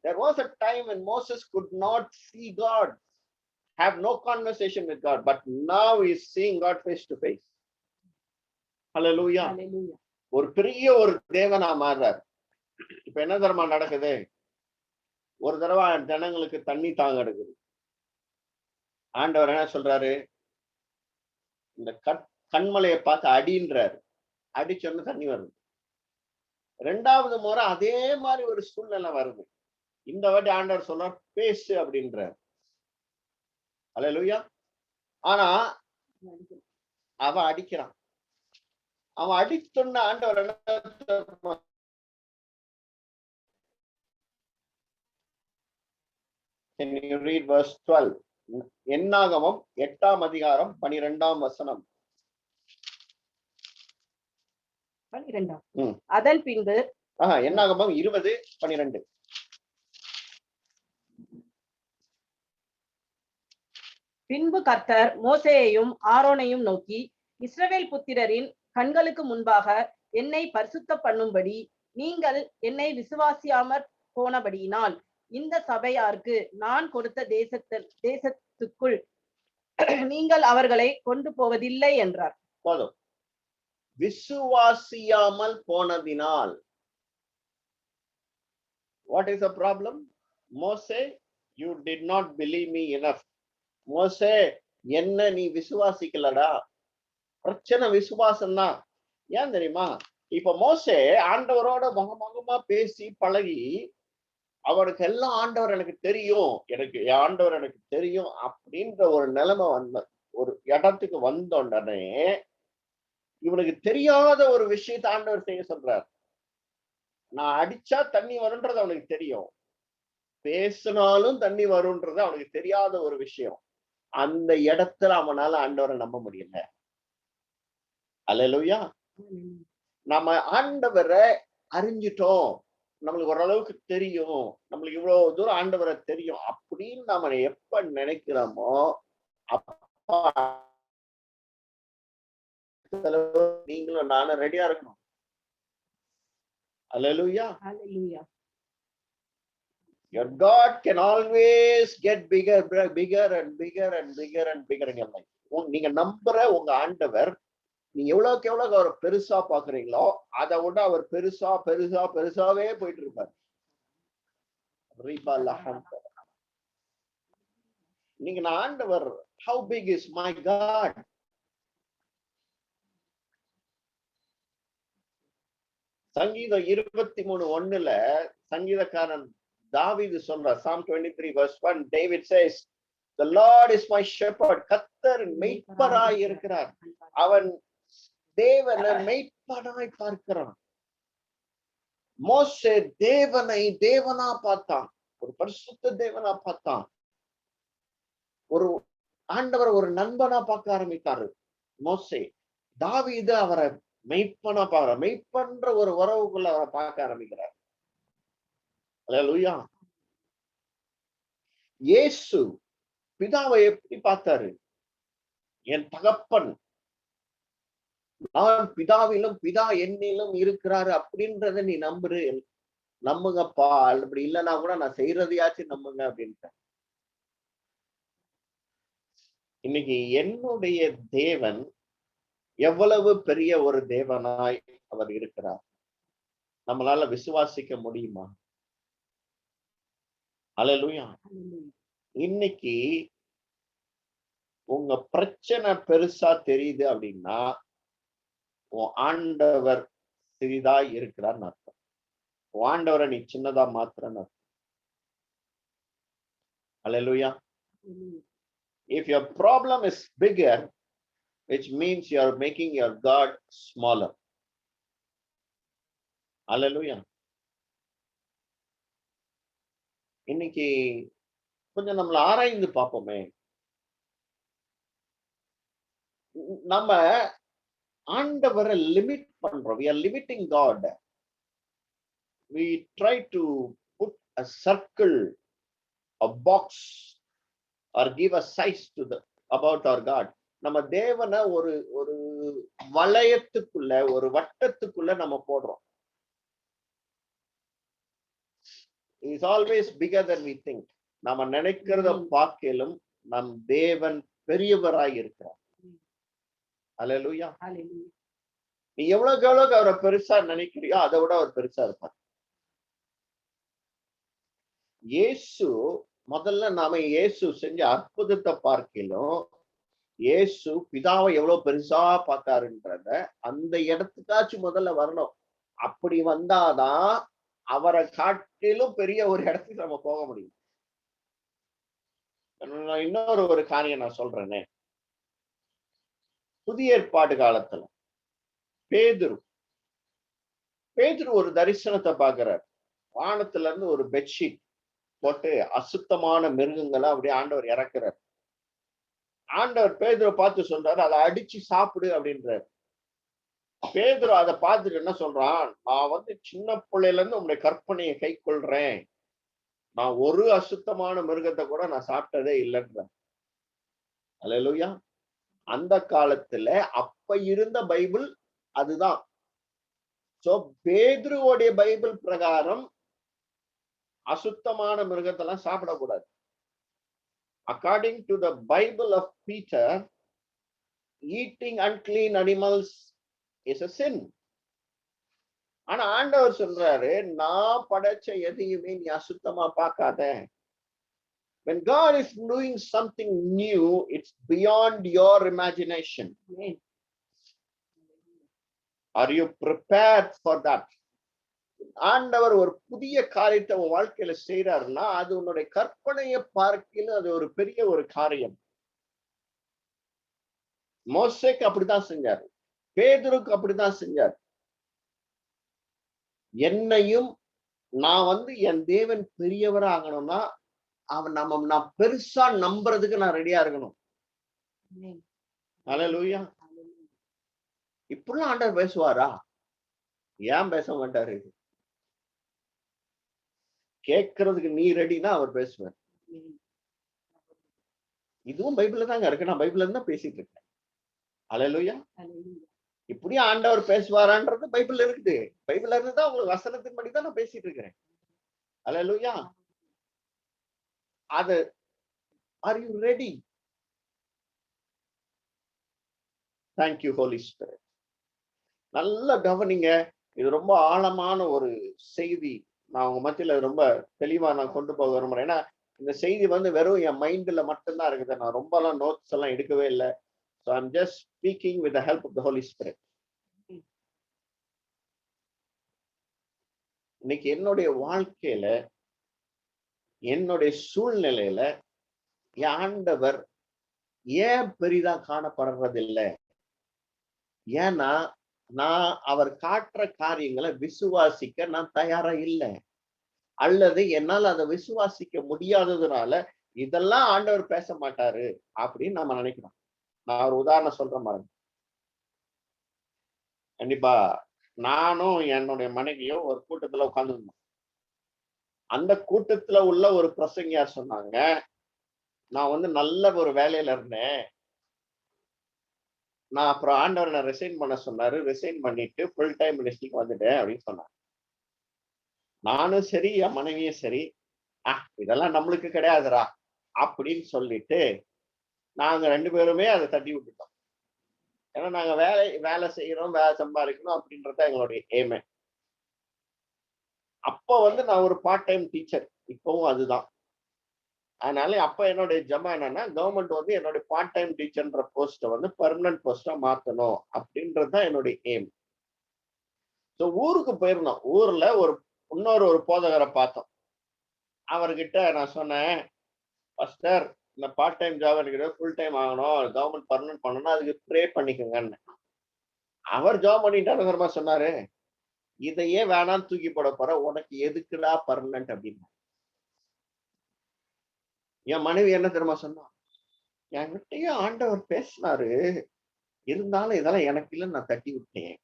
[SPEAKER 4] There was a time when Moses could not see God, have no conversation with God, but now he is seeing God face to face. Hallelujah.
[SPEAKER 1] Hallelujah.
[SPEAKER 4] ஒரு பெரிய ஒரு தேவனா மாறுறார். இப்ப என்ன தரமா நடக்குது? ஒரு தடவை ஜனங்களுக்கு தண்ணி தாங்க எடுக்குது. ஆண்டவர் என்ன சொல்றாரு? இந்த கண்மலையை பார்த்து அடின்றாரு. அடிச்சோன்னு தண்ணி வருது. 2வது முறை அதே மாதிரி ஒரு சூழ்நிலை வருது. இந்த வாட்டி ஆண்டவர் சொல்றார், பேசு அப்படின்றார். அல்லேலூயா. ஆனா அவன் அடிக்கிறான். அவன் அடித்தொன்ன ஆண்டவர் என்ன, Can you read verse 12? என்னாகமம் 8ஆம் அதிகாரம் 12ஆம் வசனம்.
[SPEAKER 1] 12. அதன் பின்பு
[SPEAKER 4] என்னாகமம் 20:12.
[SPEAKER 1] பின்பு கர்த்தர் மோசேயையும் ஆரோனையும் நோக்கி, இஸ்ரவேல் புத்திரரின் கண்களுக்கு முன்பாக என்னை பரிசுத்த பண்ணும்படி நீங்கள் என்னை விசுவாசியாமற் போனபடியினால் இந்த சபையாருக்கு நான் கொடுத்த தேசத்துக்குள் நீங்கள் அவர்களை கொண்டு போவதில்லை என்றார்.
[SPEAKER 4] போதும். விசுவாசியாமல் போனதினால். What is the problem? Moses, you did not believe me enough. மோசே, என்ன நீ விசுவாசிக்கலடா. பிரச்சனை விசுவாசம் தான். ஏன் தெரியுமா? இப்ப மோசே ஆண்டவரோட முகமுகமா பேசி பழகி, அவருக்கு எல்லாம் ஆண்டவர் எனக்கு தெரியும், ஆண்டவர் எனக்கு தெரியும் அப்படின்ற ஒரு நிலைமை ஒரு இடத்துக்கு வந்த உடனே இவனுக்கு தெரியாத ஒரு விஷயத்தை ஆண்டவர் செய்ய சொல்றார். நான் அடிச்சா தண்ணி வரும்ன்றது அவனுக்கு தெரியும், பேசினாலும் தண்ணி வரும்ன்றது அவனுக்கு தெரியாத ஒரு விஷயம். அந்த இடத்துல அவனால ஆண்டவரை நம்ப முடியல. அல்லேலூயா. நம்ம ஆண்டவரை அறிஞ்சிட்டோம், நம்மளுக்கு ஓரளவுக்கு தெரியும், நம்மளுக்கு இவ்வளவு தூரம் ஆண்டவரை தெரியும் அப்படின்னு நம்ம எப்ப நினைக்கிறோமோ அப்ப நீங்களும் நானும் ரெடியா இருக்கணும். அல்லேலூயா.
[SPEAKER 1] Hallelujah.
[SPEAKER 4] Your God can always get bigger and bigger and bigger in your life. நீங்க நம்புற உங்க ஆண்டவர், நீங்க எவ்வளவுக்கு எவ்வளவு அவர் பெருசா பாக்குறீங்களோ அதை விட அவர் பெருசா பெருசா பெருசாவே போயிட்டு இருப்பார். நீங்க நான் ஆண்டவர், how big is my God? சங்கீதம் 23:1 சங்கீதக்காரன் தாவீது சொல்ற, Psalm 23 verse 1, David says, the Lord is my shepherd. கர்த்தர் மெய்ப்பராய் இருக்கிறார். அவன் தேவனை மெய்ப்பராய் பார்க்கிறான். மோசே தேவனை தேவனா பார்த்தான், ஒரு பரிசுத்த தேவனா பார்த்தான். ஒரு ஆண்டவர் ஒரு நண்பனா பார்க்க ஆரம்பித்தாரு மோசே. தாவீது அவரை மெய்ப்பனா பார்க்கிற, மெய்ப்பன்ற ஒரு உறவுக்குள்ள அவரை பார்க்க ஆரம்பிக்கிறார். அல்லேலூயா. இயேசு பிதாவை எப்படி பார்த்தாரு? என் தகப்பன், நான் பிதாவிலும் பிதா என்னிலும் இருக்கிறாரு அப்படின்றத நீ நம்புங்கப்பா, அப்படி இல்லைன்னா கூட நான் செய்யறதையாச்சும் நம்புங்க அப்படின்ட்டு. இன்னைக்கு என்னுடைய தேவன் எவ்வளவு பெரிய ஒரு தேவனாய் அவர் இருக்கிறார், நம்மளால விசுவாசிக்க முடியுமா? அல்லேலூயா. இன்னைக்கு உங்க பிரச்சனை பெருசா தெரியுது அப்படின்னா உன் ஆண்டவர் சிறிதாய் இருக்கிறார்னு அர்த்தம். உன் ஆண்டவரை நீ சின்னதா மாத்துறன்னு அர்த்தம். அல்லேலூயா. If your problem is bigger, which means you are making your God smaller. Hallelujah. இன்னைக்கு கொஞ்சம் நம்மள ஆராய்ந்து பார்ப்போமே. நம்ம ஆண்டவரை லிமிட் பண்றோம். We are limiting God. We try to put a circle, a box, or give a size to about our God. நம்ம தேவனை ஒரு ஒரு வளையத்துக்குள்ள, ஒரு வட்டத்துக்குள்ள நம்ம போடுறோம். He is always bigger than we think. நாம நினைக்கிறத பார்க்கலும் நம் தேவன் பெரியவராய் இருக்கிறார். அல்லேலூயா. நீ எவ்வளவுக்கு எவ்வளவுக்கு அவரை பெருசா நினைக்கிறியோ அதை விட அவர் பெருசா இருப்பார். இயேசு, முதல்ல நாம இயேசு செஞ்ச அற்புதத்தை பார்க்கலும் இயேசு பிதாவை எவ்வளவு பெருசா பார்த்தாருன்றத அந்த இடத்துக்காச்சும் முதல்ல வரணும். அப்படி வந்தாதான் அவரை காட்டிலும் பெரிய ஒரு இடத்துக்கு நம்ம போக முடியும். இன்னொரு ஒரு காரியம் நான் சொல்றேனே. புதிய ஏற்பாடு காலத்துல பேதுரு ஒரு தரிசனத்தை பார்க்கிறார். வானத்துல இருந்து ஒரு பெட்ஷீட் போட்டு அசுத்தமான மிருகங்களை அப்படியே ஆண்டவர் இறக்குறார். ஆண்டவர் பேதுரை பார்த்து சொல்றாரு, அதை அடிச்சு சாப்பிடு அப்படின்றாரு. பேதுரு அதை பார்த்துட்டு என்ன சொல்றான், நான் சின்ன பிள்ளையில இருந்து உங்களுடைய கற்பனையை கை கொள்றேன், நான் ஒரு அசுத்தமான மிருகத்தை கூட நான் சாப்பிட்டதே இல்லைன்ற. அல்லேலூயா. அந்த காலத்துல அப்ப இருந்த பைபிள் அதுதான். சோ பேதுருவோடைய பைபிள் பிரகாரம் அசுத்தமான மிருகத்தெல்லாம் சாப்பிடக்கூடாது. According to the Bible of Peter, eating unclean animals is a sin. ஆனா ஆண்டவர் சொல்றாரு, நான் படைச்ச எதையுமே நீ அசுத்தமா பார்க்காத. When God is doing something new, it's beyond your imagination.
[SPEAKER 1] Amen.
[SPEAKER 4] Are you prepared for that? ஆண்டவர் ஒரு புதிய காரியத்தை உன் வாழ்க்கையில செய்யறாருன்னா அது உன்னுடைய கற்பனையை பார்க்கல, அது ஒரு பெரிய ஒரு காரியம். மோசேக்கு அப்படித்தான் செஞ்சாரு, பேதுருக்கு அப்படித்தான் செஞ்சாரு. என்னையும் நான் என் தேவன் பெரியவரா ஆகணும்னா நான் பெருசா நம்புறதுக்கு நான் ரெடியா இருக்கணும். அல்லேலூயா. இப்படிலாம் ஆண்டவர் பேசுவாரா? ஏன் பேச மாட்டாரு? கேட்கறதுக்கு நீ ரெடினா அவர் பேசுவார். இதுவும் பைபிள்ல தாங்க இருக்கு, நான் பைபிள்ல இருந்து தான் பேசிட்டு இருக்கேன். அல்லேலூயா. இப்படி ஆண்டவர் பேசுவாரான்றது பைபிள்ல இருக்குது. பைபிள்ல இருந்து தான் உங்களுக்கு வசனத்தின் படி தான் நான் பேசிட்டு இருக்கிறேன். அல்லேலூயா. அது are you ready? Thank you Holy Spirit. நல்ல கவனிங்க. இது ரொம்ப ஆழமான ஒரு செய்தி. நான் உங்க மத்தியில ரொம்ப தெளிவா நான் கொண்டு போக விரும்புறேன். ஏன்னா இந்த செய்தி வெறும் என் மைண்ட்ல மட்டும்தான் இருக்குது. நான் ரொம்ப எல்லாம் நோட்ஸ் எல்லாம் எடுக்கவே இல்லை. So I'm just speaking with the help of the Holy Spirit. இன்னைக்கு என்னுடைய வாழ்க்கையில என்னுடைய சூழ்நிலையில ஆண்டவர் ஏன் பெரிதா காணப்படுறதில்லை? ஏன்னா நான் அவர் காட்டுற காரியங்களை விசுவாசிக்க நான் தயாரா இல்லை, அல்லது என்னால் அதை விசுவாசிக்க முடியாததுனால இதெல்லாம் ஆண்டவர் பேச மாட்டாரு அப்படின்னு நம்ம நினைக்கிறோம். நான் ஒரு உதாரணம் சொல்றேன் பாருங்க. கண்டிப்பா நானும் என்னுடைய மனைவியும் ஒரு கூட்டத்துல உட்கார்ந்துருந்தோம். அந்த கூட்டத்துல உள்ள ஒரு பிரசங்கியார் சொன்னாங்க, நான் நல்ல ஒரு வேலையில இருந்தேன், நான் அப்புறம் ஆண்டவர் ரிசைன் பண்ண சொன்னாரு, ரிசைன் பண்ணிட்டு ஃபுல் டைம் மினிஸ்ட்ரிக்கு வந்துட்டேன் அப்படின்னு சொன்னாங்க. நானும் சரி என் மனைவியும் சரி, இதெல்லாம் நம்மளுக்கு கிடையாதுரா அப்படின்னு சொல்லிட்டு நாங்க 2 பேருமே அதை தட்டி விட்டுட்டோம். ஏன்னா நாங்க வேலை செய்யறோம், வேலை சம்பாதிக்கணும் அப்படின்றத எங்களுடைய எய்மே. அப்போ நான் ஒரு பார்ட் டைம் டீச்சர், இப்பவும் அதுதான். அதனால அப்ப என்னுடைய ஜெபம் என்னன்னா, கவர்மெண்ட் என்னுடைய பார்ட் டைம் டீச்சர்ன்ற போஸ்ட்டை பெர்மனன்ட் போஸ்டா மாத்தணும் அப்படின்றதுதான் என்னுடைய எய்ம். ஸோ ஊருக்கு போயிருந்தோம். ஊர்ல இன்னொரு போதகரை பார்த்தோம். அவர்கிட்ட நான் சொன்னேன், பாஸ்டர் இந்த பார்ட் டைம் ஜாப் எனக்கு ஃபுல் டைம் ஆகணும், கவர்மெண்ட் பர்மனன்ட் பண்ணணும், அதுக்கு ப்ரே பண்ணிக்கோங்கன்னு. அவர் ஜாப் பண்ணிட்டாருமா சொன்னாரு, இதையே வேணாம் தூக்கி போட போற, உனக்கு எதுக்குடா பர்மனன்ட் அப்படின்னு. என் மனைவி என்ன தெரியுமா சொன்னா, என்கிட்டயே ஆண்டவர் பேசினாரு, இருந்தாலும் இதெல்லாம் எனக்கு இல்லைன்னு நான் தட்டி விட்டேன்.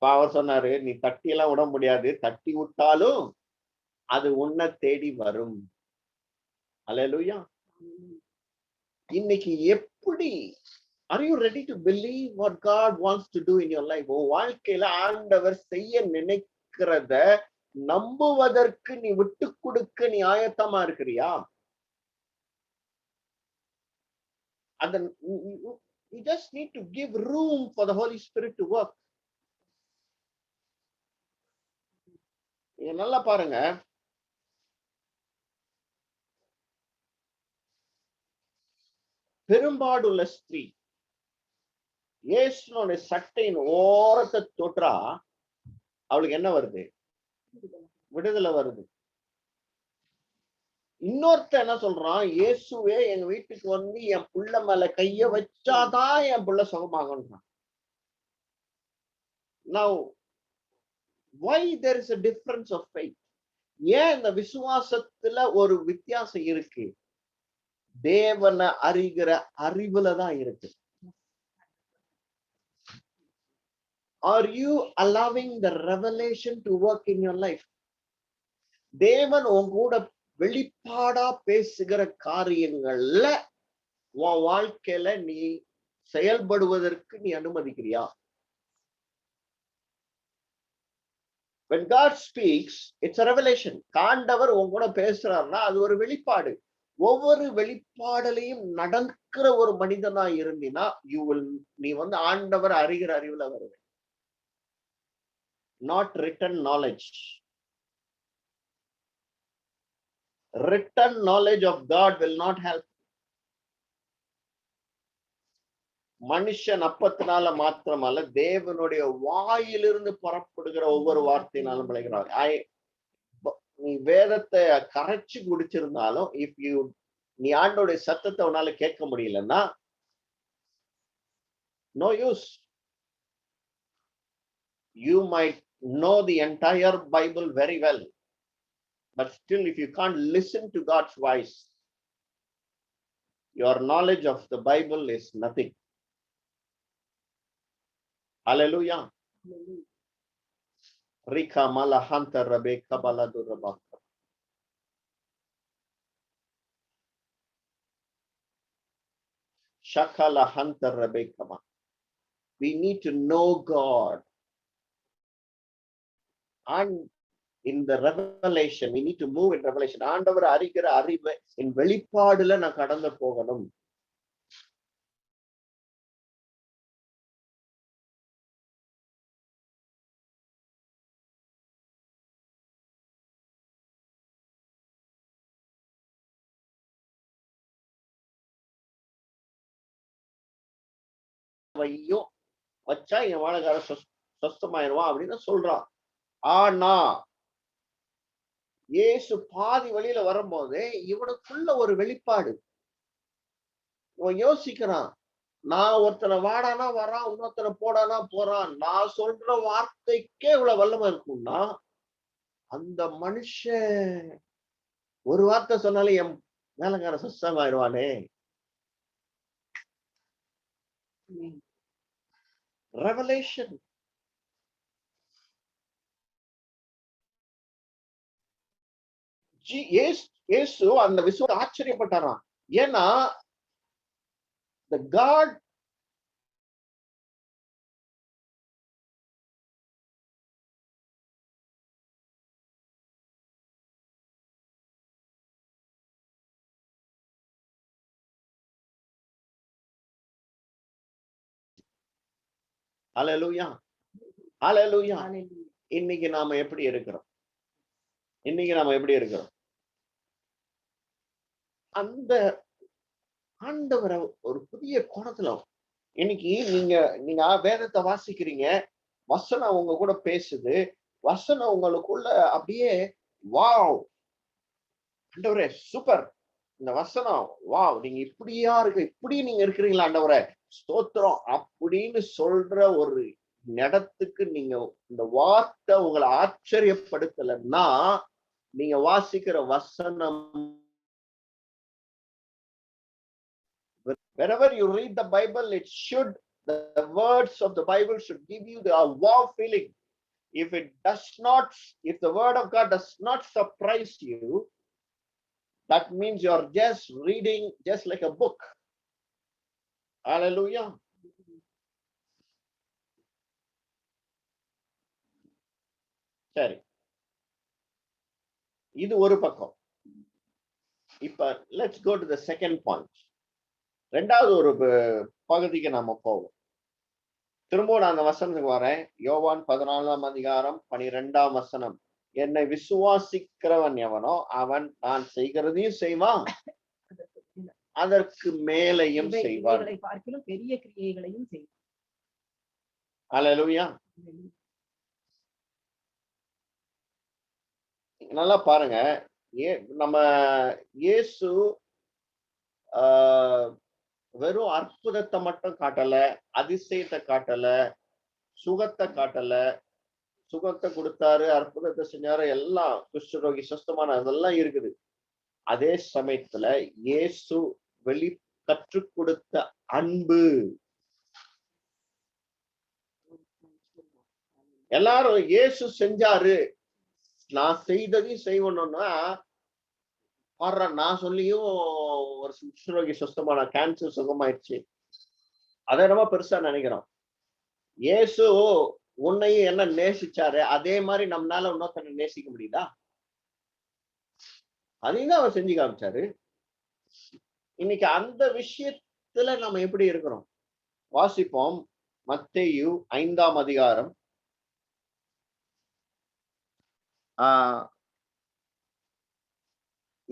[SPEAKER 4] அவர் சொன்னாரு, நீ தட்டி எல்லாம் விட முடியாது, தட்டி விட்டாலும் அது உன்னை தேடி வரும். அல்லேலூயா. இன்னைக்கு எப்படி are you ready to believe what God wants to do in your life? உன் வாழ்க்கையில ஆண்டவர் செய்ய நினைக்கிறத நம்புவதற்கு நீ விட்டு கொடுக்க நீ ஆயத்தமா இருக்கிறியா? அந்த you just need to give room for the Holy Spirit to work. நல்லா பாருங்க, பெரும்பாடுள்ள ஸ்திரீ இயேசுனுடைய சட்டையின் ஓரத்தை தொற்றா அவளுக்கு என்ன வருது? விடுதலை வருது. இன்னொருத்த என்ன சொல்றான், இயேசுவே எங்க வீட்டுக்கு என் புள்ள மேல கைய வச்சாதான் என் புள்ள சுகமாகன்றான். Now why there is a difference of faith? ஏன் இந்த விசுவாசத்துல ஒரு வித்தியாசம் இருக்கு? தேவனை அறிகிற அறிவுலதான் இருக்கு. Are you allowing the revelation to work in your life? தேவன் உன் கூட வெளிப்பாடா பேசுகிற காரியங்கள்ல உன் வாழ்க்கையில நீ செயல்படுவதற்கு நீ அனுமதிக்கிறியா? When God speaks, it's a revelation. ஆண்டவர் உன் கூட பேசுறாருன்னா அது ஒரு வெளிப்பாடு. ஒவ்வொரு வெளிப்பாடலையும் நடக்கிற ஒரு மனிதனா இருந்தினா நீ ஆண்டவர் அறிகிற அறிவுல வருவே. Not written knowledge. Written knowledge of God will not help. மனுஷன் அப்பத்தினால மாத்திரமல்ல, தேவனுடைய வாயிலிருந்து புறப்படுகிற ஒவ்வொரு வார்த்தையினாலும் விளைகிறார். நீ வேதத்தை கரைச்சு குடிச்சிருந்தாலும் நீ ஆண்டோடைய சத்தத்தை உன்னால கேட்க முடியலன்னா no use. You might know the entire Bible very well, but still if you can't listen to God's voice, your knowledge of the Bible is nothing. Hallelujah. Rika mala hanta rabe kabala durabak. Shakala hanta rabe kama. We need to know God. And in the revelation, we need to move in revelation. ஆண்டவர் அறிகிற அறிவை in வெளிப்பாடுல நான் கடந்து போகணும். வச்சா என் வாழகார சொஸ்தமாயிருவான் அப்படின்னு சொல்றான். ஆனா இயேசு பாதி வழியில வரும்போது இவனுக்குள்ள ஒரு வெளிப்பாடு. இவன் யோசிக்கிறான், நான் ஒருத்தனை வாடானா வரான், இன்னொருத்தனை போடானா போறான். நான் சொல்ற வார்த்தைக்கே இவ்வளவு வல்லமை இருக்கும்னா அந்த மனுஷன் ஒரு வார்த்தை சொன்னாலே என் மேலக்கார சொஸ்தமாயிருவானே. Revelation. இயேசு அந்த விஷயம் ஆச்சரியப்பட்டாராம். ஏன்னா the God Hallelujah. Hallelujah. இன்னைக்கு நாம எப்படி இருக்கிறோம்? அந்த ஆண்டவரை ஒரு புதிய கோணத்துல இன்னைக்கு நீங்க வேதத்தை வாசிக்கிறீங்க, வசனம் உங்க கூட பேசுது, வசனம் உங்களுக்குள்ள அப்படியே வாவ் ஆண்டவரே சூப்பர், இந்த வசனம் வாவ் நீங்க இப்படி நீங்க இருக்கிறீங்களா ஆண்டவரே ஸ்தோத்திரம் அப்படின்னு சொல்ற ஒரு இடத்துக்கு நீங்க இந்த வார்த்தை உங்களை ஆச்சரியப்படுத்தலைன்னா நீங்க வாசிக்கிற வசனம் wherever you read the Bible, the words of the Bible should give you the wow feeling. If the word of God does not surprise you, that means you are just reading just like a book. Hallelujah. சரி, இது ஒரு பக்கம். இப்ப let's go to the second point. ரெண்டாவது ஒரு பகுதிக்கு நாம போவோம். திரும்பவும் நான் அந்த வசனத்துக்கு வரேன். யோவான் 14ஆம் அதிகாரம் 12ஆம் வசனம். என்னை விசுவாசிக்கிறவன் எவனோ அவன் நான் செய்கிறதையும் செய்வான், அதற்கு மேலையும் செய்வான்.
[SPEAKER 1] பார்க்கிலும் பெரிய கிரியைகளையும் செய்வான்.
[SPEAKER 4] அல்லேலூயா. நல்லா பாருங்க, நம்ம இயேசு வெறும் அற்புதத்தை மட்டும் காட்டல, அதிசயத்தை காட்டல, சுகத்தை காட்டல. சுகத்தை கொடுத்தாரு, அற்புதத்தை செஞ்சாரு, எல்லாம் குஷ்டரோகி சுஸ்தமான அதெல்லாம் இருக்குது. அதே சமயத்துல இயேசு கற்றுக் கொடுத்த அன்பு, எல்லாரும் இயேசு செஞ்சாரு நான் செய்ததையும் செய்யணும்னா பாடுறா நான் சொல்லியும் ஒரு குஷ்டரோகி சுத்தமான கேன்சர் சுகமாயிடுச்சு. அதை நம்ம பெருசா நினைக்கிறோம். இயேசு உன்னையும் என்ன நேசிச்சாரு, அதே மாதிரி நம்மளால இன்னொருத்தனை நேசிக்க முடியுதா? அதையும் அவர் செஞ்சு காமிச்சாரு. இன்னைக்கு அந்த விஷயத்துல நம்ம எப்படி இருக்கிறோம்? வாசிப்போம். மத்தேயு 5ஆம் அதிகாரம்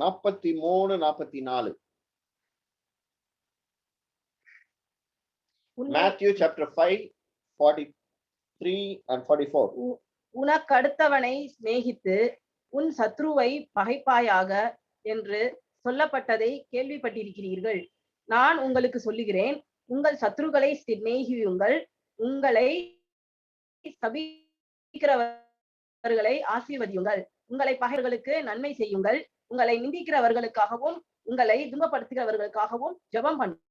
[SPEAKER 4] 43, 44. Matthew chapter 5, 43 and 44.
[SPEAKER 1] உனக்கடுத்தவனை சிநேகித்து உன் சத்ருவை பகைப்பாயாக என்று சொல்லப்பட்டதை கேள்விப்பட்டிருக்கிறீர்கள். நான் உங்களுக்கு சொல்லுகிறேன், உங்கள் சத்ருக்களை சிநேகியுங்கள், உங்களை சபிக்கிறவர்களை ஆசீர்வதியுங்கள், உங்களை பகைவர்களுக்கு நன்மை செய்யுங்கள், உங்களை நிந்திக்கிறவர்களுக்காகவும் உங்களை துன்பப்படுத்துகிறவர்களுக்காகவும் ஜெபம் பண்ணுங்கள்.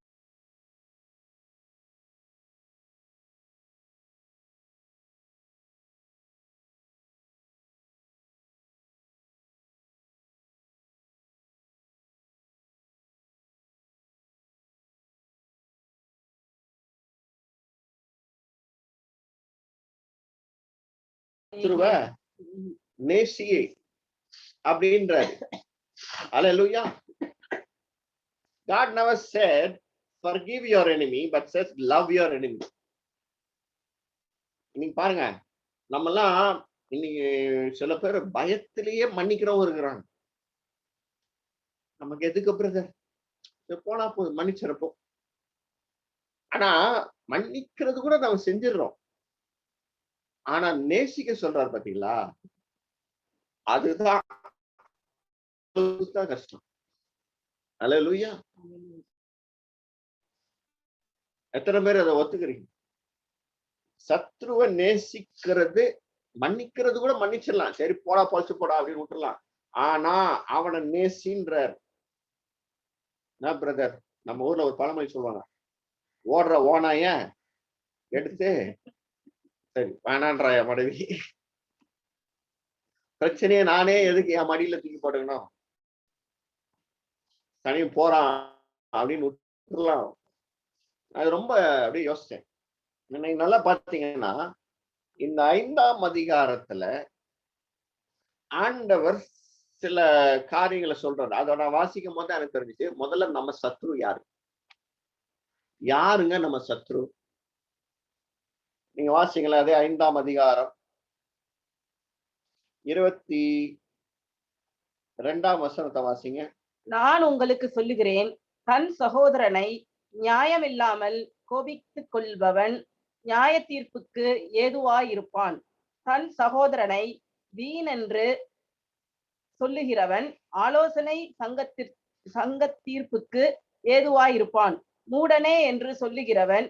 [SPEAKER 4] நேசியே அப்படின்றாரு. Hallelujah. God never said forgive your enemy, but says love your enemy. இன்னைக்கு பாருங்க, நம்ம எல்லாம் இன்னைக்கு சில பேர் பயத்திலேயே மன்னிக்கிறவங்க இருக்கிறாங்க. நமக்கு எதுக்கு பிரதர், போனா போதும் மன்னிச்சிருப்போம். ஆனா மன்னிக்கிறது கூட நம்ம செஞ்சிடறோம். ஆனா நேசிக்க சொல்றாரு பாத்தீங்களா, அதுதான் கஷ்டம். அல்லேலூயா. எத்தனை பேர் அதை ஒத்துக்கிறீங்க? சத்ருவை நேசிக்கிறது, மன்னிக்கிறது கூட மன்னிச்சிடலாம், சரி போடா பழிச்சு போடா அப்படின்னு விட்டுறலாம். ஆனா அவனை நேசின்றார். என்ன பிரதர், நம்ம ஊர்ல ஒரு பழமொழி சொல்லுவாங்க, ஓடுற ஓனாய எடுத்து சரி வேணான்றாய மனைவி, பிரச்சனையை நானே எதுக்கு என் மடியில தூக்கி போட்டுக்கணும், தனியும் போறான் அப்படின்னு விட்டுலாம். அது ரொம்ப அப்படியே யோசிச்சேன். இன்னைக்கு நல்லா பாத்தீங்கன்னா இந்த 5ஆம் அதிகாரத்துல ஆண்டவர் சில காரியங்களை சொல்றாரு. அதை நான் வாசிக்கும் போது எனக்கு தெரிஞ்சுச்சு, முதல்ல நம்ம சத்ரு யாருங்க நம்ம சத்ரு? நீங்க வாசிங்களா, அதே 5ஆம் அதிகாரம் 22ஆம் வசனத்தை வாசிங்க.
[SPEAKER 1] நான் உங்களுக்கு சொல்லுகிறேன், தன் சகோதரனை நியாயமில்லாமல் கோபித்துக் கொள்பவன் நியாய தீர்ப்புக்கு ஏதுவாயிருப்பான். தன் சகோதரனை வீணென்று சொல்லுகிறவன் ஆலோசனை சங்க தீர்ப்புக்கு ஏதுவாயிருப்பான். மூடனே என்று சொல்லுகிறவன்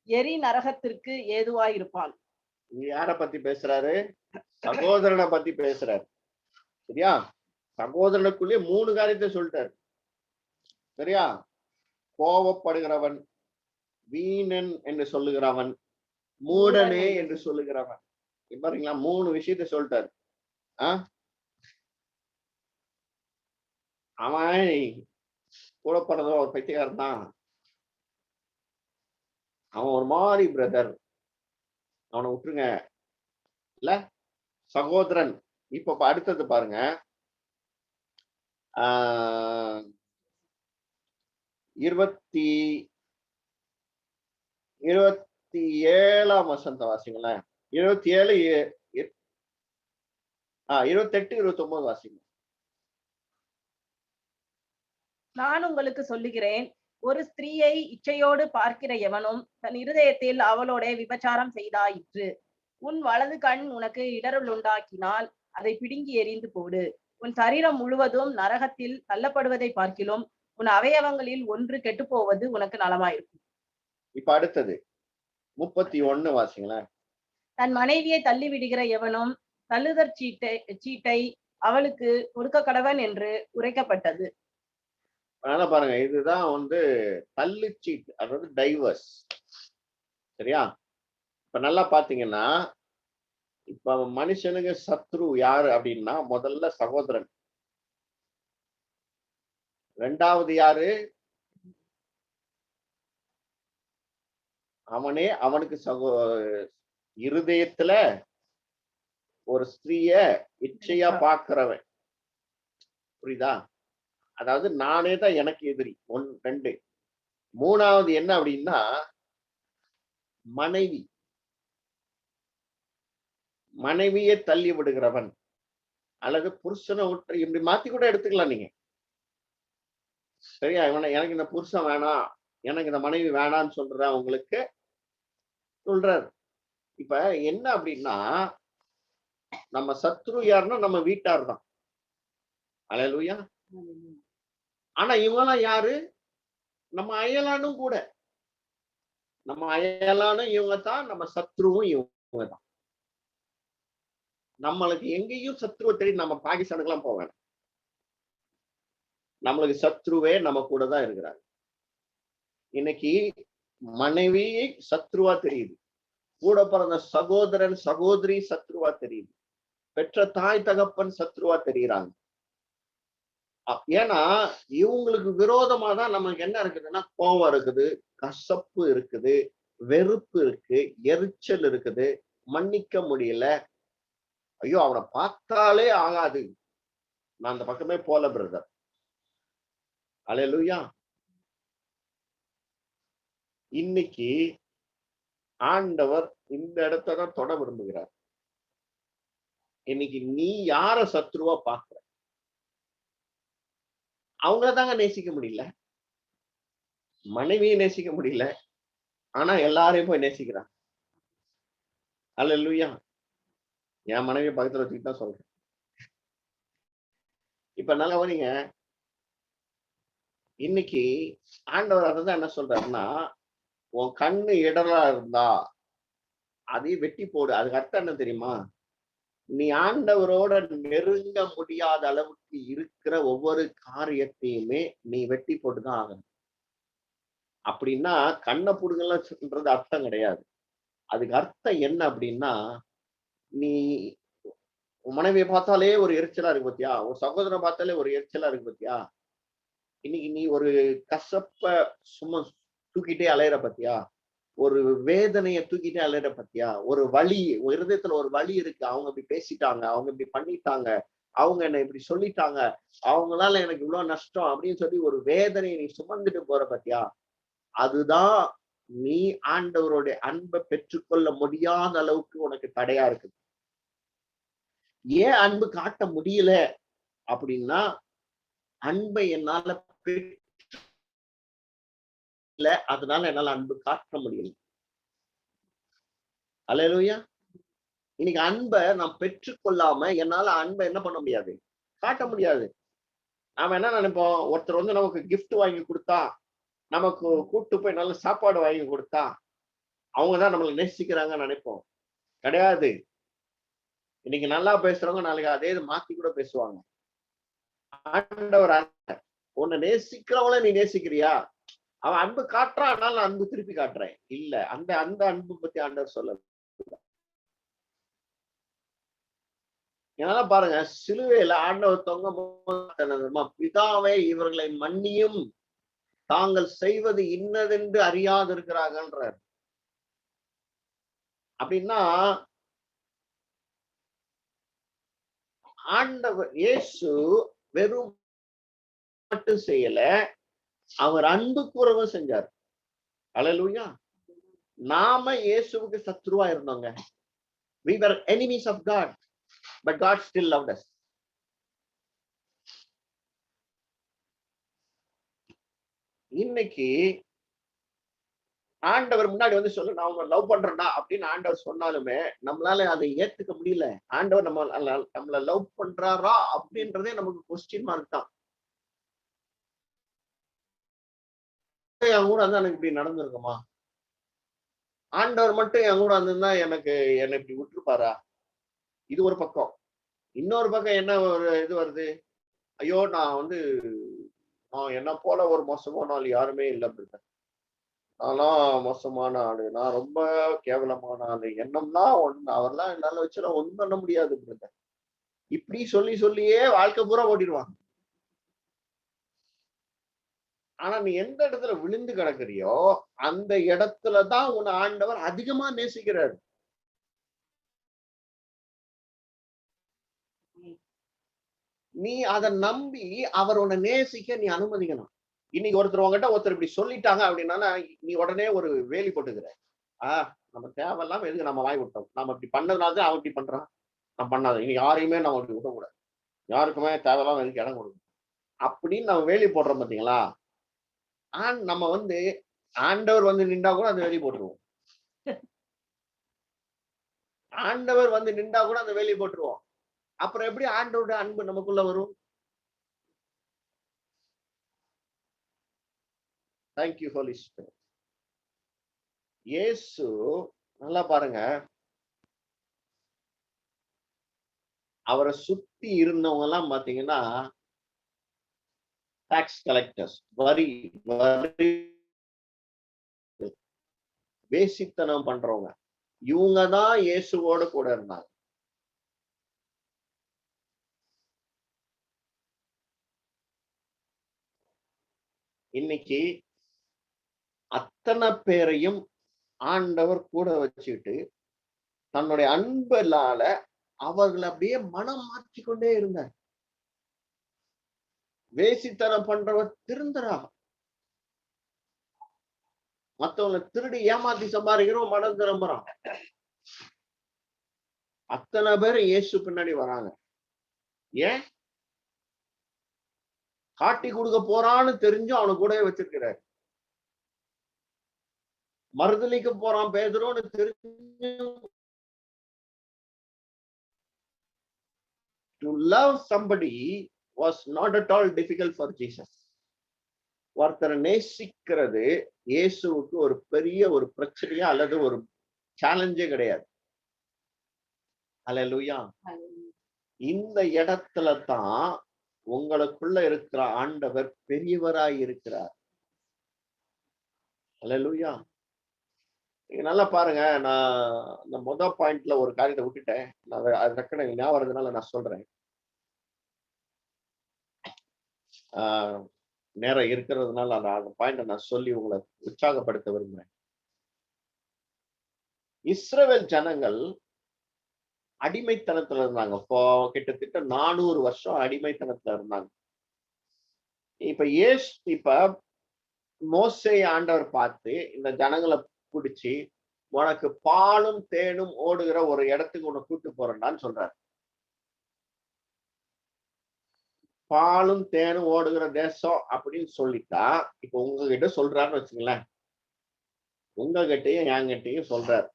[SPEAKER 1] எரி நரகத்திற்கு ஏதுவாயிருப்பான்.
[SPEAKER 4] யார பத்தி பேசுறாரு? சகோதரனை பத்தி பேசுறாரு. சரியா? சகோதரனுக்குள்ளே 3 காரியத்தை சொல்லிட்டாரு. சரியா? கோபப்படுகிறவன், வீணன் என்று சொல்லுகிறவன், மூடனே என்று சொல்லுகிறவன். பாருங்களா, 3 விஷயத்தை சொல்லிட்டாரு. அவன் கூட போறதோ ஒரு பைத்தியக்காரன் தான், அவன் ஒரு மாதிரி பிரதர், அவனை விட்டுருங்க. இல்ல சகோதரன். இப்ப அடுத்தது பாருங்க, 27ஆம் வசனத்தை வாசிங்களேன். 27, 28, 29 வாசிங்க.
[SPEAKER 1] நான் உங்களுக்கு சொல்லுகிறேன், ஒரு ஸ்திரீயை இச்சையோடு பார்க்கிற எவனும் தன் இருதயத்தில் அவளோட விபச்சாரம் செய்தாயிற்று. உன் வலது கண் உனக்கு இடரல் உண்டாக்கினால் அதை பிடுங்கி எறிந்து போடு. உன் சரீரம் முழுவதும் நரகத்தில் தள்ளப்படுவதை பார்க்கிலும் உன் அவயவங்களில் ஒன்று கெட்டு போவது உனக்கு நலமாயிருக்கும்.
[SPEAKER 4] இப்ப அடுத்தது 31 வாசிங்களேன்.
[SPEAKER 1] தன் மனைவியை தள்ளி விடுகிற எவனும் தள்ளுதற் சீட்டை அவளுக்கு கொடுக்க கடவன் என்று உரைக்கப்பட்டது.
[SPEAKER 4] அதனால பாருங்க, இதுதான் தள்ளு சீட், அதாவது டைவர்ஸ். சரியா? இப்ப நல்லா பாத்தீங்கன்னா, இப்ப மனுஷனுக்கு சத்ரு யாரு அப்படின்னா முதல்ல சகோதரன். ரெண்டாவது யாரு? அவனே அவனுக்கு இருதயத்துல ஒரு ஸ்திரீய இச்சையா பாக்குறவன். புரியுதா? அதாவது நானே தான் எனக்கு எதிரி. 1 2. மூணாவது என்ன அப்படின்னா மனைவி. மனைவியை தள்ளி விடுகிறவன் அல்லது புருஷனை விட்டு இப்படி மாத்தி கூட எடுத்துக்கலாம் நீங்க. சரியா? எனக்கு இந்த புருஷன் வேணாம், எனக்கு இந்த மனைவி வேணான்னு சொல்ற உங்களுக்கு சொல்றாரு. இப்ப என்ன அப்படின்னா நம்ம சத்ரு யாருன்னா நம்ம வீட்டார் தான். அல்லேலூயா. ஆனா இவங்கெல்லாம் யாரு? நம்ம அயலானும் கூட. நம்ம அயலானும் இவங்க தான், நம்ம சத்ருவும் இவங்க தான். நம்மளுக்கு எங்கேயும் சத்ருவை தேடி நம்ம பாகிஸ்தானுக்கு எல்லாம் போக வேணாம். நம்மளுக்கு சத்ருவே நம்ம கூட தான் இருக்கிறாங்க. இன்னைக்கு மனைவி சத்ருவா தெரியுது, கூட பிறந்த சகோதரன் சகோதரி சத்ருவா தெரியுது, பெற்ற தாய் தகப்பன் சத்ருவா தெரியுறாங்க. ஏன்னா இவங்களுக்கு விரோதமா தான் நமக்கு என்ன இருக்குதுன்னா கோபம் இருக்குது, கசப்பு இருக்குது, வெறுப்பு இருக்கு, எரிச்சல் இருக்குது, மன்னிக்க முடியல. ஐயோ அவனை பார்த்தாலே ஆகாது, நான் அந்த பக்கமே போல பிரதர். அல்லேலூயா. இன்னைக்கு ஆண்டவர் இந்த இடத்தை தான் தொட விரும்புகிறார். இன்னைக்கு நீ யார சத்ருவா பார்க்கிற? அவங்களதாங்க நேசிக்க முடியல, மனைவியை நேசிக்க முடியல, ஆனா எல்லாரையும் போய் நேசிக்கிறான். அல்லேலூயா. என் மனைவி பக்கத்துல வச்சுக்கிட்டு தான் சொல்றேன். இப்ப நல்லா நீங்க இன்னைக்கு ஆண்டவர் அதான் என்ன சொல்றாருன்னா, உன் கண்ணு இடரா இருந்தா அதையும் வெட்டி போடு. அதுக்கு அர்த்தம் என்ன தெரியுமா? நீ ஆண்டவரோட நெருங்க முடியாத அளவுக்கு இருக்கிற ஒவ்வொரு காரியத்தையுமே நீ வெட்டி போட்டுதான் ஆகணும். அப்படின்னா கண்ணை புடுங்கலாம் சொல்றது அர்த்தம் கிடையாது. அதுக்கு அர்த்தம் என்ன அப்படின்னா, நீ உன் மனைவியை பார்த்தாலே ஒரு எரிச்சலா இருக்கு பத்தியா, ஒரு சகோதரனை பார்த்தாலே ஒரு எரிச்சலா இருக்கு பத்தியா, இன்னைக்கு நீ ஒரு கசப்ப சும்மா தூக்கிட்டே அலையிற பத்தியா, ஒரு வேதனைய தூக்கிட்டே அலையிற பத்தியா, ஒரு வலி, ஒரு இருதயத்துல ஒரு வலி இருக்கு, அவங்க இப்படி பேசிட்டாங்க, அவங்க இப்படி பண்ணிட்டாங்க, அவங்க என்ன இப்படி சொல்லிட்டாங்க, அவங்களால எனக்கு இவ்வளவு நஷ்டம் அப்படின்னு சொல்லி ஒரு வேதனையை நீ சுமந்துட்டு போற பத்தியா, அதுதான் நீ ஆண்டவருடைய அன்பை பெற்றுக்கொள்ள முடியாத அளவுக்கு உனக்கு தடையா இருக்குது. ஏன் அன்பு காட்ட முடியல அப்படின்னா, அன்பை என்னால அதனால என்னால அன்பு காட்ட முடியல. அல்லேலூயா. இன்னைக்கு அன்பை நாம் பெற்றுக்கொள்ளாம என்னால அன்பை என்ன பண்ண முடியாது, காட்ட முடியாது. நாம என்ன நினைப்போம், ஒருத்தர் வந்து நமக்கு கிஃப்ட் வாங்கி கொடுத்தா, நமக்கு கூட்டு போய் நல்ல சாப்பாடு வாங்கி கொடுத்தா அவங்கதான் நம்மளை நேசிக்கிறாங்கன்னு நினைப்போம். கிடையாது. இன்னைக்கு நல்லா பேசுறவங்க நாளைக்கு அதே மாத்தி கூட பேசுவாங்க. ஆண்டவர் உன்னை நேசிக்கிறவங்கள நீ நேசிக்கிறியா? அவன் அன்பு காட்டுறான், அதனால நான் அன்பு திருப்பி காட்டுறேன். இல்ல, அந்த அந்த அன்பு பத்தி ஆண்டவர் சொல்ல. ஏன்னா பாருங்க, சிலுவையில ஆண்டவர் தொங்க, பிதாவே இவர்களை மன்னியும், தாங்கள் செய்வது இன்னதென்று அறியாது இருக்கிறாங்கன்றார். அப்படின்னா ஆண்டவர் இயேசு வெறும் மட்டும் செய்யல, அவர் அன்பு கூறவும் செஞ்சார். அல்லேலூயா. நாம இயேசுவுக்கு சத்ருவா இருந்தோங்க. We were enemies of God, but God still loved us. இன்னைக்கு ஆண்டவர் முன்னாடி வந்து சொல்ல, நான் உங்களை லவ் பண்றேன்டா அப்படின்னு ஆண்டவர் சொன்னாலுமே நம்மளால அதை ஏத்துக்க முடியல. ஆண்டவர் நம்மள லவ் பண்றாரா அப்படின்றதே நமக்கு கொஸ்டின் மார்க் தான். என் கூட வந்து எனக்கு இப்படி நடந்திருக்குமா? ஆண்டவர் மட்டும் என் கூட வந்திருந்தா என்னை இப்படி விட்டுருப்பாரா? இது ஒரு பக்கம். இன்னொரு பக்கம் என்ன ஒரு இது வருது, ஐயோ நான் வந்து என்ன போல ஒரு மோசமான ஆள் யாருமே இல்லை பிரதர், நான்லாம் மோசமான ஆளு, நான் ரொம்ப கேவலமான ஆளு, என்னம்லாம் அவர்லாம் என்னால வச்சுலாம் ஒண்ணும் பண்ண முடியாது பிரதர், இப்படி சொல்லி சொல்லியே வாழ்க்கை பூரா ஓட்டிடுவாங்க. ஆனா நீ எந்த இடத்துல விழுந்து கிடக்குறியோ அந்த இடத்துலதான் உன்னை ஆண்டவர் அதிகமா நேசிக்கிறார். நீ அதை நம்பி அவர் உன்னை நேசிக்க நீ அனுமதிக்கணும். இன்னைக்கு ஒருத்தர் இப்படி சொல்லிட்டாங்க அப்படின்னா நீ உடனே ஒரு வேலி போட்டுக்கிற. நம்ம தேவையில்லாம எதுக்கு நம்ம வாய் விட்டோம், நம்ம இப்படி பண்ணதுனாலதான் அவன் இப்படி பண்றான், நம்ம பண்ணாத இனி யாரையுமே நம்ம அப்படி விடக்கூடாது, யாருக்குமே தேவையில்லாம எதுக்கு இடம் கொடுக்கணும் அப்படின்னு நம்ம வேலி போடுறோம் பாத்தீங்களா. நம்ம ஆண்டவர் நின்றா கூட அந்த வேலி போட்டுருவோம். ஆண்டவர் நின்றா கூட அந்த வேலி போட்டுருவோம். அப்புறம் எப்படி ஆண்டவருடைய அன்பு நமக்குள்ள வரும்? Thank you holy spirit. இயேசு நல்லா பாருங்க, அவரை சுத்தி இருந்தவங்க எல்லாம் பாத்தீங்கன்னா டாக்ஸ் கலெக்டர்ஸ், வரி வேசித்தனம் பண்றவங்க, இவங்கதான் இயேசுவோட கூட இருந்தாங்க. இன்னைக்கு அத்தனை பேரையும் ஆண்டவர் கூட வச்சுட்டு தன்னுடைய அன்பலால அவர்களை அப்படியே மனம் மாற்றிக்கொண்டே இருந்தார். வேசித்தனம் பண்றவர் திருந்தரா, மத்தவங்களை திருடி ஏமாத்தி சம்பாதிக்கிறோம், மனம் திரும்புறான். அத்தனை பேர் இயேசு பின்னாடி வராங்க. ஏன்? காட்டி கொடுக்க போறான்னு தெரிஞ்சு அவனை கூடவே வச்சிருக்கிறார். மறுதலிக்க போறான் பேதுருன்னு தெரிஞ்சு. To love somebody was not at all difficult for Jesus. ஒருத்தரை நேசிக்கிறது இயேசுவுக்கு ஒரு பெரிய ஒரு பிரச்சனையா அல்லது ஒரு சேலஞ்சே கிடையாது. அல்லேலூயா. இந்த இடத்துல தான் உங்களுக்குள்ள இருக்கிற ஆண்டவர் பெரியவராய் இருக்கிறார். அல்லேலூயா. நீங்க நல்லா பாருங்க, நான் இந்த முதல் பாயிண்ட்ல ஒரு காரியத்தை விட்டுட்டேன், நான் அது டக்குனு ஞாபகம் வரதுனால நான் சொல்றேன். நேரம் இருக்கிறதுனால அந்த பாயிண்ட நான் சொல்லி உங்களை உற்சாகப்படுத்த விரும்புறேன். இஸ்ரவேல் ஜனங்கள் அடிமைத்தனத்துல இருந்தாங்க. இப்போ கிட்டத்தட்ட 400 வருஷம் அடிமைத்தனத்துல இருந்தாங்க. இப்ப மோசே ஆண்டவர் பார்த்து இந்த ஜனங்களை பிடிச்சி உனக்கு பாலும் தேனும் ஓடுகிற ஒரு இடத்துக்கு உன்னை கூட்டு போறேன்டான்னு சொல்றாரு. பாலும் தேனும் ஓடுகிற தேசம் அப்படின்னு சொல்லிட்டா இப்ப உங்ககிட்ட சொல்றாருன்னு வச்சுங்களேன், உங்ககிட்டயும் என்கிட்டயும் சொல்றாரு.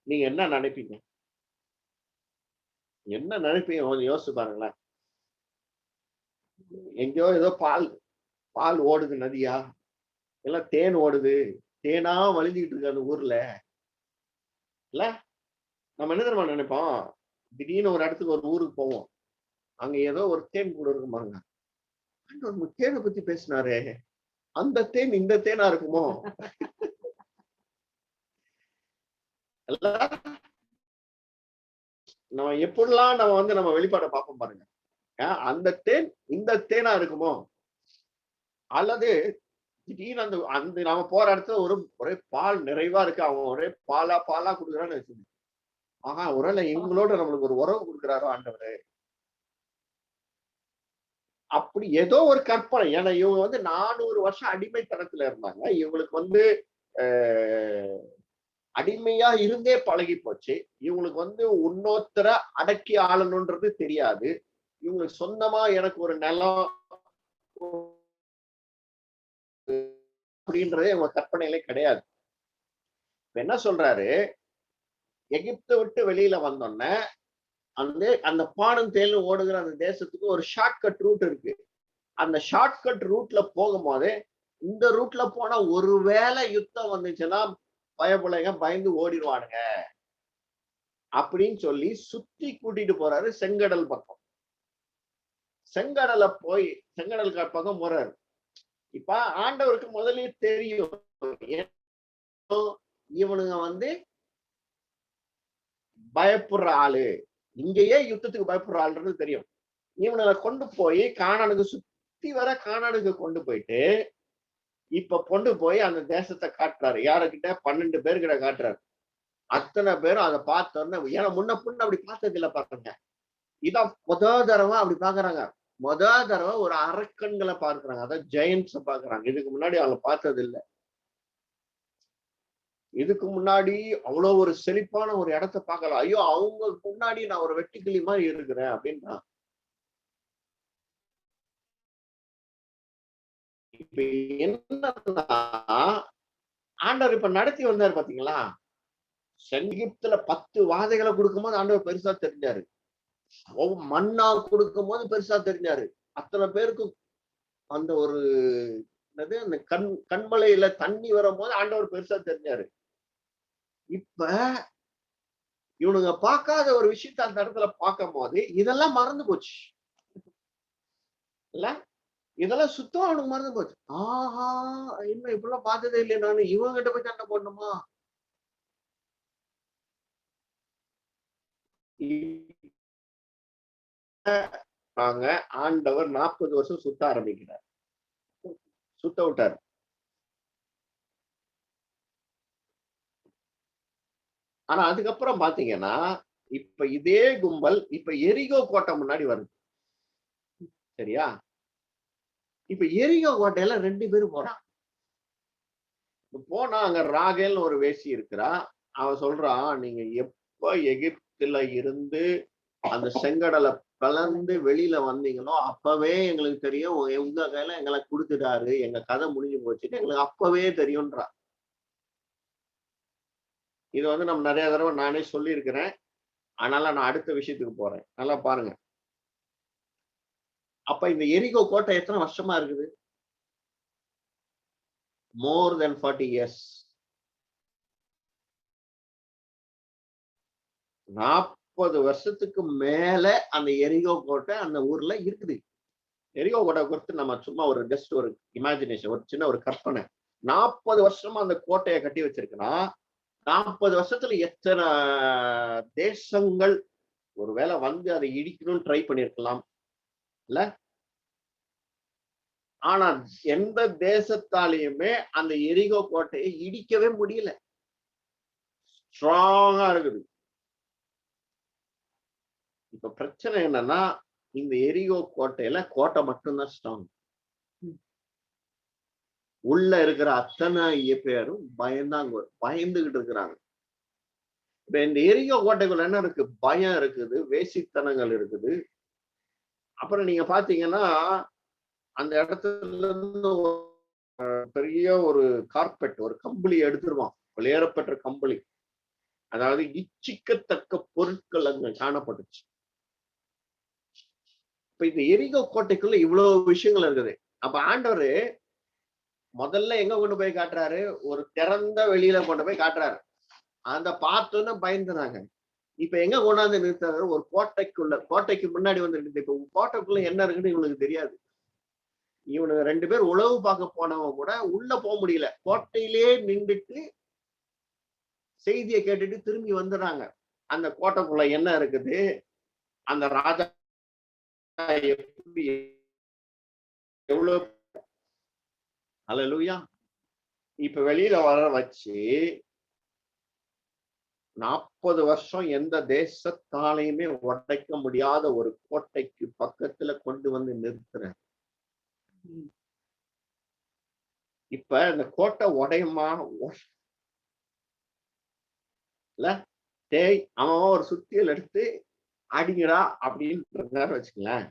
[SPEAKER 4] நீங்க என்ன நினைப்பீங்க? என்ன நினைப்பீங்க யோசிச்சு பாருங்களேன். எங்கேயோ ஏதோ பால் ஓடுது நதியா, இல்ல தேன் ஓடுது, தேனா வலிஞ்சுக்கிட்டு இருக்கு அந்த ஊர்ல இல்ல. நம்ம என்ன தெரியுமா நினைப்போம், திடீர்னு ஒரு இடத்துக்கு ஒரு ஊருக்கு போவோம், அங்க ஏதோ ஒரு தேன் கூட இருக்குமாங்க, தேனை பத்தி பேசினாரு, அந்த தேன் இந்த தேனா இருக்குமோ? நம்ம எப்படிலாம் நம்ம வெளிப்பாட்டை பார்ப்போம் பாருங்க. அந்த தேன் இந்த தேனா இருக்குமோ? அல்லது திடீர்னு அந்த நாம போற இடத்துல ஒரே பால் நிறைவா இருக்கு, அவன் ஒரே பாலா கொடுக்குறான்னு வச்சுக்கோங்க. ஒருவேளை இவங்களோட நம்மளுக்கு ஒரு உறவு கொடுக்குறாரோ ஆண்டவரு, அப்படி ஏதோ ஒரு கற்பனை. ஏன்னா இவங்க 400 வருஷம் அடிமைத்தனத்துல இருந்தாங்க. இவங்களுக்கு அடிமையா இருந்தே பழகி போச்சு. இவங்களுக்கு இன்னொருத்தர அடக்கி ஆளணும்ன்றது தெரியாது. இவங்களுக்கு சொந்தமா எனக்கு ஒரு நிலம் அப்படின்றதே இவங்க கற்பனையிலே கிடையாது. என்ன சொல்றாரு, எகிப்தை விட்டு வெளியில வந்தோன்னே அந்த பாலும் தேனும் ஓடுகிற அந்த தேசத்துக்கு ஒரு ஷார்ட்கட் ரூட் இருக்கு. அந்த ஷார்ட்கட் ரூட்ல போகும்போது இந்த ரூட்ல போனா ஒருவேளை யுத்தம் வந்துச்சுன்னா பயப்புள்ளைங்க பயந்து ஓடிடுவானுங்க அப்படின்னு சொல்லி சுத்தி கூட்டிட்டு போறாரு செங்கடல் பக்கம். செங்கடல் பக்கம் போறாரு. இப்ப ஆண்டவருக்கு முதலே தெரியும் இவனுங்க பயப்படுற ஆளு, இங்கேயே யுத்தத்துக்கு பயப்படுற ஆளுன்றது தெரியும். இவனை கொண்டு போய் கானானுக்கு சுத்தி வர கானானுக்கு கொண்டு போயிட்டு இப்ப கொண்டு போய் அந்த தேசத்தை காட்டுறாரு. யாருக்கிட்ட? 12 பேர்கிட்ட காட்டுறாரு. அத்தனை பேரும் அதை பார்த்தோன்னு, ஏன்னா முன்ன புண்ணு அப்படி பார்த்தது இல்ல பாருங்க. இதான் தடவை அப்படி பாக்குறாங்க. தடவை ஒரு அரக்கன்களை பார்க்கிறாங்க, அதாவது ஜெயன்ஸ் பாக்குறாங்க. இதுக்கு முன்னாடி அவங்க பார்த்தது இல்லை. இதுக்கு முன்னாடி அவ்வளவு ஒரு செழிப்பான ஒரு இடத்த பார்க்கலாம். ஐயோ, அவங்க முன்னாடி நான் ஒரு வெட்டுக்கிளி மாதிரி இருக்கிறேன் அப்படின்னா. இப்ப என்னன்னா, ஆண்டவர் இப்ப நடத்தி வந்தாரு பாத்தீங்களா? எகிப்துல 10 வாதைகளை கொடுக்கும்போது ஆண்டவர் பெருசா தெரிஞ்சாரு. மண்ணா கொடுக்கும் போது பெருசா தெரிஞ்சாரு. அத்தனை பேருக்கு அந்த ஒரு அந்த கண்மலையில தண்ணி வரும்போது ஆண்டவர் பெருசா தெரிஞ்சாரு. இப்ப இவனுங்க பார்க்காத ஒரு விஷயத்த அந்த இடத்துல பார்க்கும் போது இதெல்லாம் மறந்து போச்சு இல்ல? இதெல்லாம் சுத்தம் அவனுக்கு மறந்து போச்சு. ஆஹா, இன்னும் இப்படிலாம் பார்த்ததே இல்லையா, நானு இவங்கிட்ட போய் சண்டை போடணுமா? நாங்க ஆண்டவர் 40 வருஷம் சுத்த ஆரம்பிக்கிறார், சுத்த விட்டார். ஆனா அதுக்கப்புறம் பாத்தீங்கன்னா இப்ப இதே கும்பல் இப்ப எரிகோ கோட்டை முன்னாடி வருது. சரியா? இப்ப எரிகோ கோட்டையில 2 பேரும் போறான். போனா அங்க ராகேல்னு ஒரு வேசி இருக்கிறா. அவன் சொல்றான், நீங்க எப்ப எகிப்துல இருந்து அந்த செங்கடலை கலந்து வெளியில வந்தீங்களோ அப்பவே எங்களுக்கு தெரியும், உங்க கையில எங்களை கொடுத்துட்டாரு, எங்க கதை முடிஞ்சு போச்சுன்னு எங்களுக்கு அப்பவே தெரியும்ன்றா. இது நம்ம நிறைய தடவை நானே சொல்லியிருக்கிறேன். அதனால நான் அடுத்த விஷயத்துக்கு போறேன். நல்லா பாருங்க. அப்ப இந்த எரிகோ கோட்டை எத்தனை வருஷமா இருக்குது? more than 40 years. 40 வருஷத்துக்கு மேல அந்த எரிகோ கோட்டை அந்த ஊர்ல இருக்குது. எரிகோ கோட்டை குறித்து நம்ம சும்மா ஒரு ஜஸ்ட் ஒரு இமேஜினேஷன், ஒரு சின்ன ஒரு கற்பனை. 40 வருஷமா அந்த கோட்டையை கட்டி வச்சிருக்கனா 40 வருஷத்துல எத்தனை தேசங்கள் ஒருவேளை வந்து அதை இடிக்கணும்னு ட்ரை பண்ணிருக்கலாம் இல்ல? ஆனா எந்த தேசத்தாலையுமே அந்த எரிகோ கோட்டையை இடிக்கவே முடியல. ஸ்ட்ராங்கா இருக்குது. இப்ப பிரச்சனை என்னன்னா, இந்த எரிகோ கோட்டையில கோட்டை மட்டும்தான் ஸ்ட்ராங். உள்ள இருக்கிற அத்தனை பேரும் பயந்துகிட்டு இருக்கிறாங்க. இப்ப இந்த எரிகோ கோட்டைக்குள்ள என்ன இருக்கு? பயம் இருக்குது, வேசித்தனங்கள் இருக்குது. அப்புறம் நீங்க பாத்தீங்கன்னா அந்த இடத்துல இருந்து பெரிய ஒரு கார்பெட், ஒரு கம்பளி எடுத்துருவான், வெளியேறப்பட்ட கம்பளி. அதாவது இச்சிக்கத்தக்க பொருட்கள் அங்க காணப்பட்டுச்சு. இப்ப இந்த எரிகோ கோட்டைக்குள்ள இவ்வளவு விஷயங்கள் இருக்குது. அப்ப ஆண்டவர் முதல்ல எங்க கொண்டு போய் காட்டுறாரு? ஒரு திறந்த வெளியில கொண்டு போய் காட்டுறாரு. அந்த பார்த்தோன்னு பயந்துறாங்க. இப்ப எங்க கொண்டாந்து நிறுத்துறாரு? ஒரு கோட்டைக்குள்ள. கோட்டைக்கு முன்னாடி வந்து இப்ப கோட்டைக்குள்ள என்ன இருக்குன்னு இவனுக்கு தெரியாது. இவனுக்கு 2 பேர் உளவு பார்க்க போனவங்க கூட உள்ள போக முடியல. கோட்டையிலே நின்றுட்டு செய்தியை கேட்டுட்டு திரும்பி வந்துடுறாங்க. அந்த கோட்டைக்குள்ள என்ன இருக்குது, அந்த ராஜா எப்படி எவ்வளவு அல்லேலூயா. இப்ப வெளியில வர வச்சு 40 வருஷம் எந்த தேசத்தாலையுமே உடைக்க முடியாத ஒரு கோட்டைக்கு பக்கத்துல கொண்டு வந்து நிறுத்துற. இப்ப இந்த கோட்டை உடையுமா இல்ல? டேய், அவன் ஒரு சுத்தியல் எடுத்து அடிங்கடா அப்படின்னு வச்சுக்கலேன்,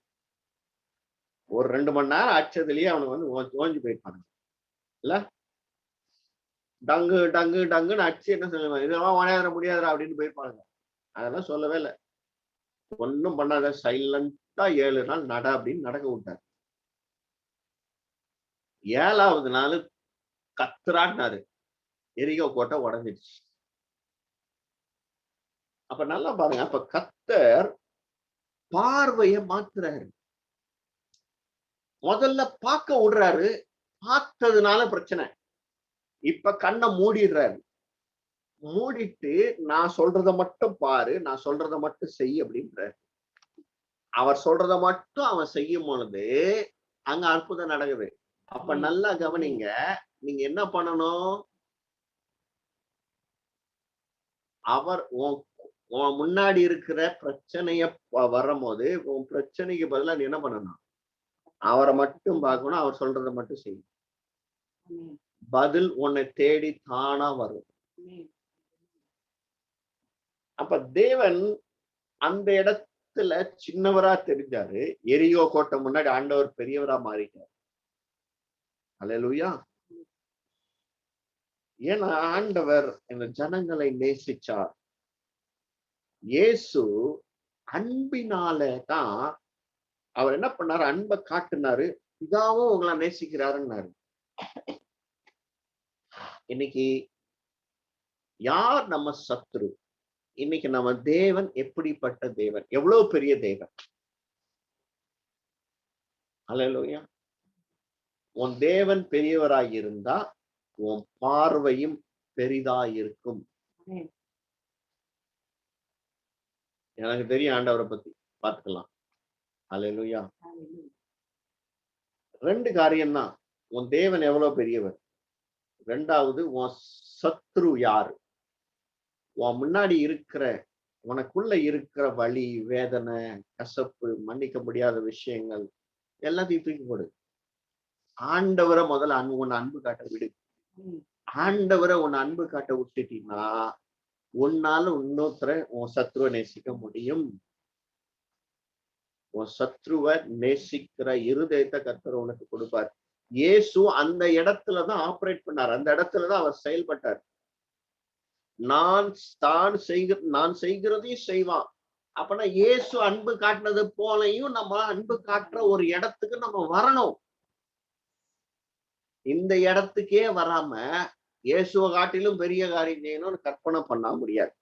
[SPEAKER 4] ஒரு 2 மணி நேரம் அடிச்சதுலயே அவனுக்கு வந்து ஓஞ்சி போயிருப்பாங்க இல்ல? டங்கு டங்கு டங்குன்னு அடிச்சு என்ன சொல்லுவாங்க, இதெல்லாம் உடையாத முடியாதுடா அப்படின்னு போயிருப்பாங்க. அதெல்லாம் சொல்லவே இல்லை. ஒன்னும் பண்ணாத, சைலண்டா 7 நாள் நட அப்படின்னு நடக்க விட்டார். 7வது நாள் கத்துறான்னாரு, எரிகோ கோட்டை உடஞ்சிடுச்சு. அப்ப நல்லா பாருங்க. அப்ப கர்த்தர் பார்வையை மாத்துறாரு. முதல்ல பார்க்க விடுறாரு, பார்த்ததுனால பிரச்சனை. இப்ப கண்ணை மூடிடுறாரு. மூடிட்டு நான் சொல்றத மட்டும் பாரு, நான் சொல்றத மட்டும் செய் அப்படின்றாரு. அவர் சொல்றத மட்டும் அவன் செய்யும் பொழுது அங்க அற்புதம் நடக்குது. அப்ப நல்லா கவனிங்க, நீங்க என்ன பண்ணணும்? அவர் உன் முன்னாடி இருக்கிற பிரச்சனைய வரும்போது உன் பிரச்சனைக்கு பதிலா நீ என்ன பண்ணணும்? அவரை மட்டும் பார்க்கணும், அவர் சொல்றதை மட்டும் செய்யும். பதில் உன்னை தேடி தானா வரும். அப்ப தேவன் அந்த இடத்துல சின்னவரா தெரிஞ்சாரு. எரியோ கோட்டை முன்னாடி ஆண்டவர் பெரியவரா மாறிட்டார். அல்லேலூயா. ஏன்னா ஆண்டவர் இந்த ஜனங்களை நேசிச்சார். இயேசு அன்பினால தான் அவர் என்ன பண்ணாரு? அன்பை காட்டுனாரு. பிதாவும் உங்களை நேசிக்கிறாருன்னாரு. இன்னைக்கு யார் நம்ம சத்ரு? இன்னைக்கு நம்ம தேவன் எப்படிப்பட்ட தேவன்? எவ்வளவு பெரிய தேவன்! அல்லேலூயா. உன் தேவன் பெரியவராய் இருந்தா உன் பார்வையும் பெரிதாயிருக்கும். எனக்கு தெரியும் ஆண்டவரை பத்தி பார்த்துக்கலாம். அல்லேலூயா. 2 காரியம்தான். உன் தேவன் எவ்வளவு பெரியவர், 2வது உன் சத்ரு யாரு. உன் முன்னாடி இருக்கிற, உனக்குள்ள இருக்கிற வலி, வேதனை, கசப்பு, மன்னிக்க முடியாத விஷயங்கள் எல்லாத்தையும் தூக்கி போடு. ஆண்டவரை முதல்ல உன்னை அன்பு காட்ட விடு. ஆண்டவரை உன்னை அன்பு காட்ட விட்டுட்டீங்கன்னா உன்னால இன்னொருத்தரை, உன் சத்ருவை நேசிக்க முடியும். உன் சத்ருவை நேசிக்கிற இருதயத்தை கர்த்தர் உனக்கு கொடுப்பார். இயேசு அந்த இடத்துலதான் ஆபரேட் பண்ணார். அந்த இடத்துலதான் அவர் செயல்பட்டார். நான் செய்கிறதையும் செய்வான். அப்பனா இயேசு அன்பு காட்டினது போலையும் நம்ம அன்பு காட்டுற ஒரு இடத்துக்கு நம்ம வரணும். இந்த இடத்துக்கே வராம இயேசுவை காட்டிலும் பெரிய காரியம் செய்யணும்னு கற்பனை பண்ண முடியாது.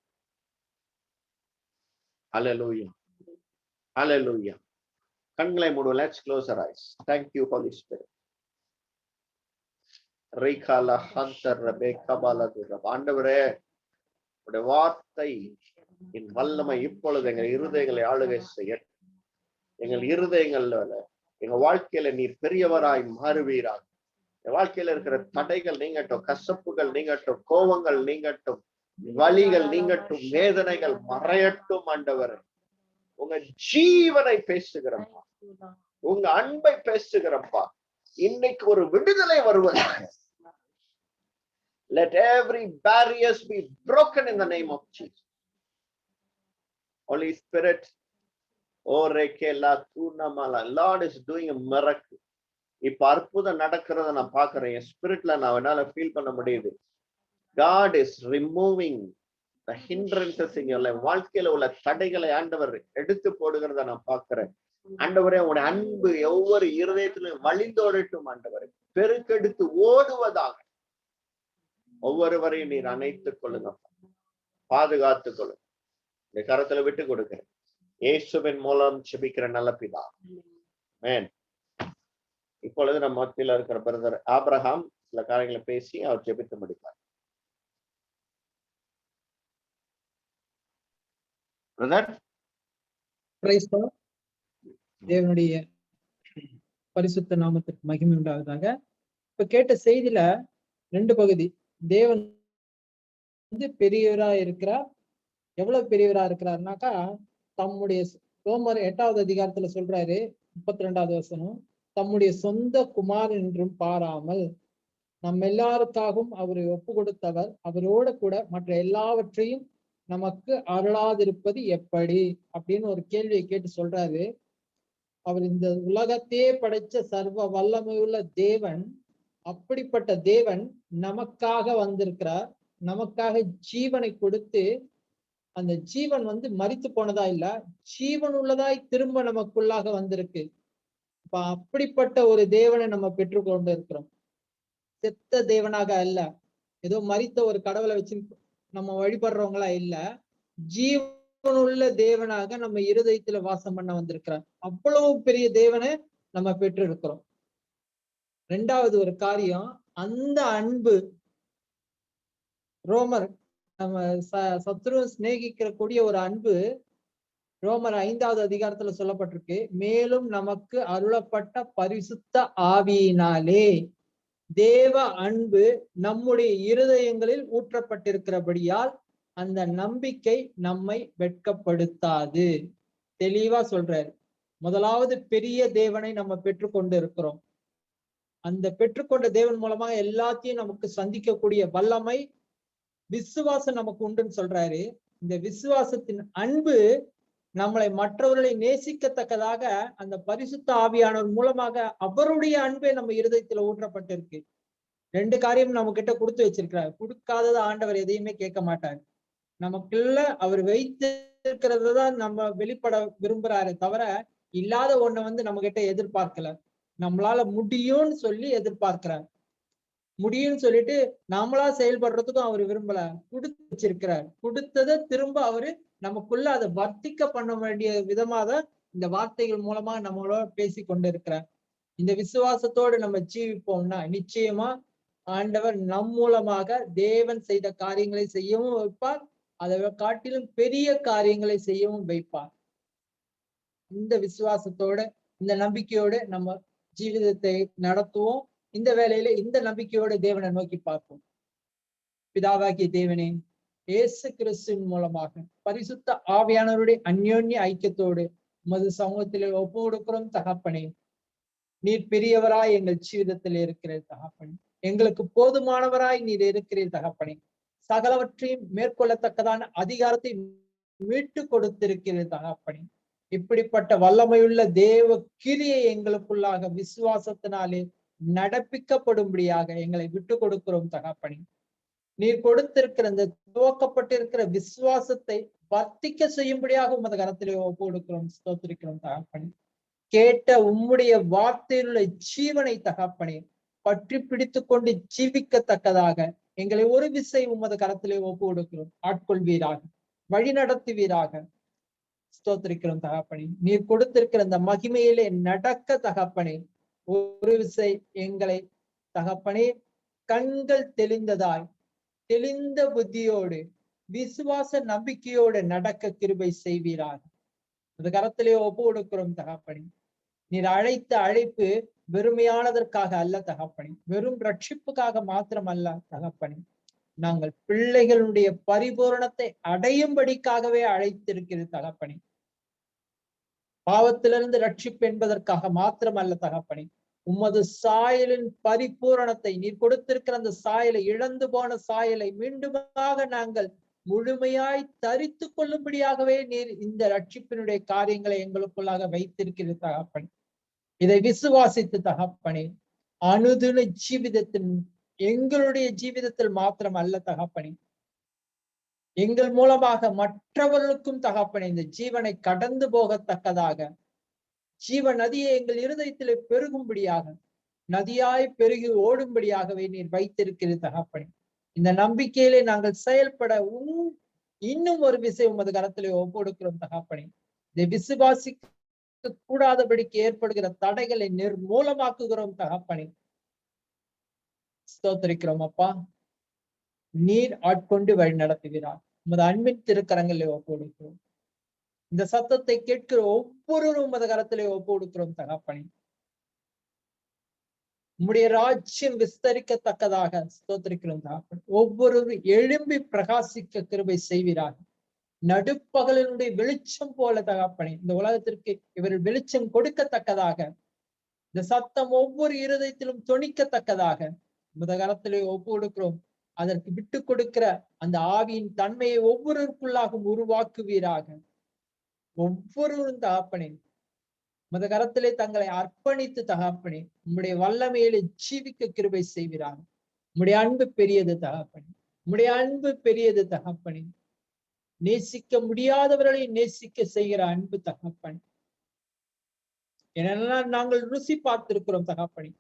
[SPEAKER 4] அல்லேலூயா. அல்லேலூயா. கண்களை மூடுவோம். Let's close our eyes. Thank you, Holy Spirit. ஆண்டவரே, உடைய வார்த்தை என் வல்லமை இப்பொழுது எங்கள் இருதயங்களை ஆளுகை செய்ய. எங்கள் இருதயங்கள்ல, எங்க வாழ்க்கையில நீர் பெரியவராய் மாறுவீராக. என் வாழ்க்கையில இருக்கிற தடைகள் நீங்கட்டும், கசப்புகள் நீங்கட்டும், கோபங்கள் நீங்கட்டும், வலிகள் நீங்கட்டும், வேதனைகள் மறையட்டும். ஆண்டவரே, உங்க ஜீவனை பேசுகிறப்பா, உங்க அன்பை பேசுகிறப்பா, இன்னைக்கு ஒரு விடுதலை வருவதாக. Let every barriers be broken in the name of Jesus. Holy Spirit, Lord is doing a miracle. இப்ப அற்புதம் நடக்கிறத நான் பாக்குறேன். என் ஸ்பிரிட்ல நான் என்னால ஃபீல் பண்ண முடியுது. God is removing the hindrances in your life. வாழ்க்கையில உள்ள தடைகளை ஆண்டவர் எடுத்து போடுகிறத நான் பாக்குறேன். ஆண்டவரே, உங்களுடைய அன்பு ஒவ்வொரு இருதயத்திலும் வழிந்தோடட்டும். ஆண்டவரே, பெருக்கெடுத்து ஓடுவதாக ஒவ்வொருவரையும் நீர் அணைத்துக் கொள்ளுங்க, பாதுகாத்துக் கொள்ளுங்க. இந்த கரத்துல விட்டு கொடுக்கிறேன். இயேசுவின் மூலம் ஜெபிக்கிற நல்ல பிதா, ஆமென். இப்பொழுது நம்ம மத்தியில இருக்கிற பிரதர் ஆபிரகாம் சில காரியங்களை பேசி அவர் ஜெபித்து முடிப்பார். Brother,
[SPEAKER 2] praise the Lord. தேவனுடைய பரிசுத்த நாமத்துக்கு மகிமை உண்டாவதாக. இப்ப கேட்ட செய்தியில 2 பகுதி. தேவன் பெரியவரா இருக்கிறார். எவ்வளவு பெரியவரா இருக்கிறார்னாக்கா, தம்முடைய ரோமர் 8வது அதிகாரத்துல சொல்றாரு, 32வது வசனம், தம்முடைய சொந்த குமாரன் என்றும் பாராமல் நம்ம எல்லாருக்காகவும் அவரை ஒப்பு கொடுத்தவர் அவரோட கூட மற்ற எல்லாவற்றையும் நமக்கு அருளாதிருப்பது எப்படி அப்படின்னு ஒரு கேள்வியை கேட்டு சொல்றாரு. அவர் இந்த உலகத்தையே படைச்ச சர்வ வல்லமையுள்ள தேவன். அப்படிப்பட்ட தேவன் நமக்காக வந்திருக்கிறார். நமக்காக ஜீவனை கொடுத்து, அந்த ஜீவன் மரித்து போனதா இல்ல, ஜீவன் உள்ளதாய் திரும்ப நமக்குள்ளாக வந்திருக்கு. இப்ப அப்படிப்பட்ட ஒரு தேவனை நம்ம பெற்றுக்கொண்டு இருக்கிறோம். செத்த தேவனாக அல்ல, ஏதோ மரித்த ஒரு கடவுளை வச்சு நம்ம வழிபடுறவங்களா இல்ல, ஜீவனுள்ள தேவனாக நம்ம இருதயத்துல வாசம் பண்ண வந்திருக்கிறார். அவ்வளவு பெரிய தேவனை நம்ம பெற்று இருக்கிறோம். 2வது ஒரு காரியம், அந்த அன்பு, ரோமர் நம்ம சத்ரு சிநேகிக்கிற கூடிய ஒரு அன்பு ரோமர் 5வது அதிகாரத்துல சொல்லப்பட்டிருக்கு, மேலும் நமக்கு அருளப்பட்ட பரிசுத்த ஆவியினாலே தேவ அன்பு நம்முடைய இருதயங்களில் ஊற்றப்பட்டிருக்கிறபடியால் அந்த நம்பிக்கை நம்மை வெட்கப்படுத்தாது. தெளிவா சொல்றாரு. முதலாவது பெரிய தேவனை நம்ம பெற்றுக்கொண்டு இருக்கிறோம். அந்த பெற்றுக்கொண்ட தேவன் மூலமா எல்லாத்தையும் நமக்கு சந்திக்கக்கூடிய வல்லமை விசுவாசம் நமக்கு உண்டுன்னு சொல்றாரு. இந்த விசுவாசத்தின் அன்பு நம்மளை மற்றவர்களை நேசிக்கத்தக்கதாக அந்த பரிசுத்த ஆவியானவர் மூலமாக அவருடைய அன்பே நம்ம இருதயத்துல ஊற்றப்பட்டிருக்கு. 2 காரியம் நம்ம கிட்ட கொடுத்து வச்சிருக்கிறார். கொடுக்காதது ஆண்டவர் எதையுமே கேட்க மாட்டார். நமக்குள்ள அவர் வைத்திருக்கிறத தான் நம்ம வெளிப்பட விரும்புறாரு தவிர இல்லாத ஒண்ணை நம்ம கிட்ட எதிர்பார்க்கல. நம்மளால முடியும்னு சொல்லி எதிர்பார்க்கிறார். முடியும்னு சொல்லிட்டு நாமளா செயல்படுறதுக்கும் அவர் விரும்பல. கொடுத்து வச்சிருக்கிறார். கொடுத்ததை திரும்ப அவரு நமக்குள்ள அதை வர்த்திக்க பண்ண வேண்டிய விதமாதான் இந்த வார்த்தைகள் மூலமா நம்மளோட பேசி கொண்டு இருக்கிறார். இந்த விசுவாசத்தோடு நம்ம ஜீவிப்போம்னா நிச்சயமா ஆண்டவர் நம் மூலமாக தேவன் செய்த காரியங்களை செய்யவும் வைப்பார். அதை காட்டிலும் பெரிய காரியங்களை செய்யவும் வைப்பார். இந்த விசுவாசத்தோட இந்த நம்பிக்கையோட நம்ம ஜீவிதத்தை நடத்துவோம். இந்த வேளையில இந்த நம்பிக்கையோட தேவனை நோக்கி பார்ப்போம். பிதாவாகிய தேவனே, இயேசு கிறிஸ்துவின் மூலமாக பரிசுத்த ஆவியானவருடைய அந்யோன்ய ஐக்கியத்தோடு உமது சமூகத்திலே ஒப்பு கொடுக்கிறோம் தகப்பனே. நீர் பெரியவராய் எங்கள் ஜீவிதத்தில் இருக்கிறீர் தகப்பனே. எங்களுக்கு போதுமானவராய் நீர் இருக்கிறீர் தகப்பனே. சகலவற்றையும் மேற்கொள்ளத்தக்கதான அதிகாரத்தை மீட்டு கொடுத்திருக்கிறீர் தகப்பனே. இப்படிப்பட்ட வல்லமையுள்ள தேவ கிரியை எங்களுக்குள்ளாக விசுவாசத்தினாலே நடப்பிக்கப்படும்படியாக எங்களை விட்டு கொடுக்கிறோம் தகப்பனே. நீர் கொடுத்திருக்கிற இந்த துவக்கப்பட்டிருக்கிற விசுவாசத்தை வர்த்திக்க செய்யும்படியாக உமது கரத்திலே ஒப்பு கொடுக்கிறோம், ஸ்தோத்திரிக்கிறோம் தகப்பனே. கேட்ட உம்முடைய வார்த்தையிலுள்ள ஜீவனை தகப்பனே பற்றி பிடித்து கொண்டு ஜீவிக்கத்தக்கதாக எங்களை ஒரு விசை உமது கரத்திலே ஒப்பு கொடுக்கிறோம். ஆட்கொள்வீராக, வழி நடத்துவீராக, ஸ்தோத்திரிக்கிறோம் தகப்பனே. நீர் கொடுத்திருக்கிற இந்த மகிமையிலே நடக்க தகப்பனே ஒரு விசை எங்களை தகப்பனே கண்கள் தெளிந்ததாய் தெளிந்த புத்தியோடு விசுவாச நம்பிக்கையோடு நடக்க கிருபை செய்வீராக. அந்த கரத்திலே ஒப்பு கொடுக்கிறோம் தகப்பனே. நீர் அழைத்த அழைப்பு வெறுமையானதற்காக அல்ல தகப்பனே, வெறும் ரட்சிப்புக்காக மாத்திரம் அல்ல தகப்பனே. நாங்கள் பிள்ளைகளுடைய பரிபூரணத்தை அடையும்படிக்காகவே அழைத்திருக்கிறது தகப்பனே. பாவத்திலிருந்து ரட்சிப்பு என்பதற்காக மாத்திரம் அல்ல தகப்பனே. உமது சாயலின் பரிபூரணத்தை நீர் கொடுத்திருக்கிற அந்த சாயலை, இழந்து போன சாயலை மீண்டுமாக நாங்கள் முழுமையாய் தரித்து கொள்ளும்படியாகவே நீர் இந்த ரட்சிப்பினுடைய காரியங்களை எங்களுக்குள்ளாக வைத்திருக்கிறது தகப்பனே. இதை விசுவாசித்து தகப்பனே அனுதின ஜீவிதத்தின் எங்களுடைய ஜீவிதத்தில் மாத்திரம் அல்ல தகப்பனே, எங்கள் மூலமாக மற்றவர்களுக்கும் தகப்பனே இந்த ஜீவனை கடந்து போகத்தக்கதாக ஜீவ நதியை எங்கள் இருதயத்திலே பெருகும்படியாக, நதியாய் பெருகி ஓடும்படியாகவே நீர் வைத்திருக்கிறது தகப்பனே. இந்த நம்பிக்கையிலே நாங்கள் செயல்பட இன்னும் ஒரு விசை உமது கரத்திலே ஒப்பு கொடுக்கிறோம் தகப்பனே. இதை விசுவாசிக்க கூடாதபடிக்கு ஏற்படுகிற தடைகளை நிர்மூலமாக்குகிறோம் தகப்பனே. ஸ்தோத்திரிக்கிறோம் அப்பா. நீர் ஆட்கொண்டு வழி நடத்துகிறார். உமது அன்பின் திருக்கரங்களிலே ஒப்பு கொடுக்கிறோம். இந்த சத்தத்தை கேட்கிற ஒவ்வொருவரும் உமது கரத்திலே ஒப்பு கொடுக்கிறோம் தகப்பனே. உம்முடைய ராஜ்யம் விஸ்தரிக்கத்தக்கதாக ஸ்தோத்திரிக்கிறோம் தகப்பனே. ஒவ்வொருவரும் எழும்பி பிரகாசிக்க கிருபை செய்வீராக. நடுப்பகலினுடைய வெளிச்சம் போல தகப்பனே இந்த உலகத்திற்கு இவர்கள் வெளிச்சம் கொடுக்கத்தக்கதாக, இந்த சத்தம் ஒவ்வொரு இருதயத்திலும் தொனிக்கத்தக்கதாக உமது கரத்திலே ஒப்பு கொடுக்கிறோம். அதற்கு விட்டு கொடுக்கிற அந்த ஆவியின் தன்மையை ஒவ்வொருவருக்குள்ளாகவும் உருவாக்குவீராக. ஒவ்வொருவரும் தகப்பனே உமது கரத்திலே தங்களை அர்ப்பணித்து தகப்பனே உம்முடைய வல்லமையிலே ஜீவிக்க கிருபை செய்வீராக. உம்முடைய அன்பு பெரியது தகப்பனே, உம்முடைய அன்பு பெரியது தகப்பனே. நேசிக்க முடியாதவர்களை நேசிக்க செய்கிற அன்பு தகப்பனே. என்னெல்லாம் நாங்கள் ருசி பார்த்திருக்கிறோம் தகப்பனே,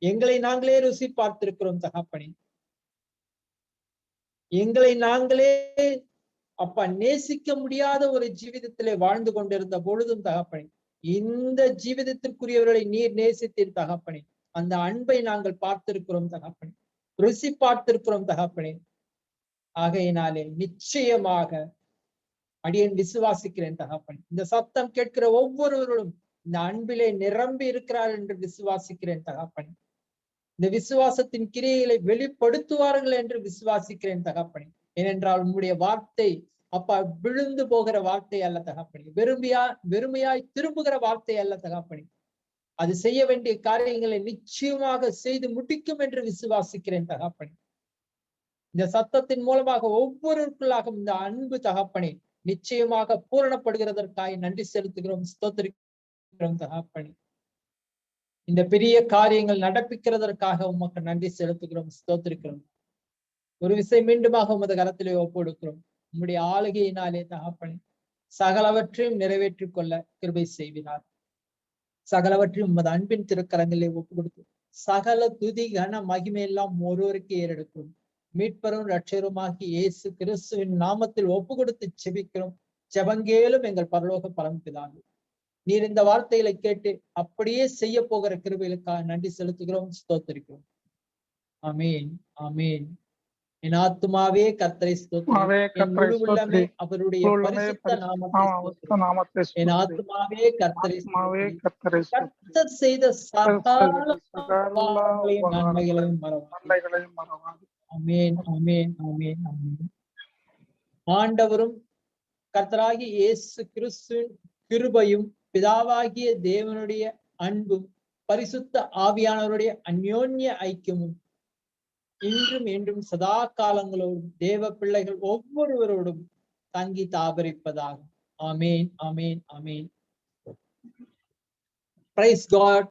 [SPEAKER 2] எங்களை நாங்களே ருசி பார்த்திருக்கிறோம் தகப்பனே. எங்களை நாங்களே அப்பா நேசிக்க முடியாத ஒரு ஜீவிதத்திலே வாழ்ந்து கொண்டிருந்த பொழுதும் தகப்பனே இந்த ஜீவிதத்திற்குரியவர்களை நீர் நேசித்தீர் தகப்பனே. அந்த அன்பை நாங்கள் பார்த்திருக்கிறோம் தகப்பனே, ருசி பார்த்திருக்கிறோம் தகப்பனே. ஆகையினாலே நிச்சயமாக அடியேன் விசுவாசிக்கிறேன் தகப்பனே. இந்த சத்தம் கேட்கிற ஒவ்வொருவரும் இந்த அன்பிலே நிரம்பி இருக்கிறார் என்று விசுவாசிக்கிறேன் தகப்பனே. இந்த விசுவாசத்தின் கிரியைகளை வெளிப்படுத்துவார்கள் என்று விசுவாசிக்கிறேன் தகப்பனே. ஏனென்றால் உம்முடைய வார்த்தை அப்பா விழுந்து போகிற வார்த்தை அல்ல தகப்பனே, வெறுமையாய் திரும்புகிற வார்த்தை அல்ல தகப்பனே. அது செய்ய வேண்டிய காரியங்களை நிச்சயமாக செய்து முடிக்கும் என்று விசுவாசிக்கிறேன் தகப்பனே. இந்த சத்தத்தின் மூலமாக ஒவ்வொருவருக்குள்ளாக இந்த அன்பு தகப்பனே நிச்சயமாக பூரணப்படுகிறதற்காக நன்றி செலுத்துகிறோம், ஸ்தோத்திரிக்கிறோம் தகப்பனே. இந்த பெரிய காரியங்கள் நடப்பிக்கிறதற்காக உமக்கு நன்றி செலுத்துகிறோம், ஸ்தோத்திரிக்கிறோம். ஒரு விசை மீண்டுமாக உமது கரத்திலே ஒப்புக்கொடுக்கிறோம். உம்முடைய ஆளுகையினாலே தகப்பனே சகலவற்றையும் நிறைவேற்றிக் கொள்ள கிருபை செய்கிறார். சகலவற்றையும் உமது அன்பின் திருக்கரங்களிலே ஒப்பு கொடுத்து சகல துதி கன மகிமை எல்லாம் ஒருவருக்கு ஏறெடுக்கும் மீட்பரும் இரட்சகருமாகி இயேசு கிறிஸ்துவின் நாமத்தில் ஒப்பு கொடுத்து செபிக்கிறோம். ஜெபங்கேலும் எங்கள் பரலோக பரமபிதாவே, நீர் இந்த வார்த்தைகளை கேட்டு அப்படியே செய்ய போகிற கிருபைகளுக்காக நன்றி செலுத்துகிறோம், ஸ்தோத்திரிக்கிறோம். ஆமீன், ஆமீன். என் ஆத்துமாவே கர்த்தரை ஸ்தோத்திரி, என் முழு உள்ளமே அவருடைய பரிசுத்த நாமத்தை ஸ்தோத்திரி. என் ஆத்துமாவே கர்த்தரை ஸ்தோத்திரி, கர்த்தர் செய்த சகல பாவங்களையும் நன்மைகளையும் மறவாதே. ஆமென், ஆமென், ஆமென், ஆமென். ஆண்டவரும் கர்த்தராகிய இயேசு கிறிஸ்துவின் கிருபையும் பிதாவாகிய தேவனுடைய அன்பும் பரிசுத்த ஆவியானவருடைய அந்யோன்ய ஐக்கியமும் இன்றும் என்றும் சதா காலங்களோடும் தேவ பிள்ளைகள் ஒவ்வொருவரோடும் தங்கி தாபரிப்பதாகும். ஆமேன், ஆமேன், ஆமேன். Praise God.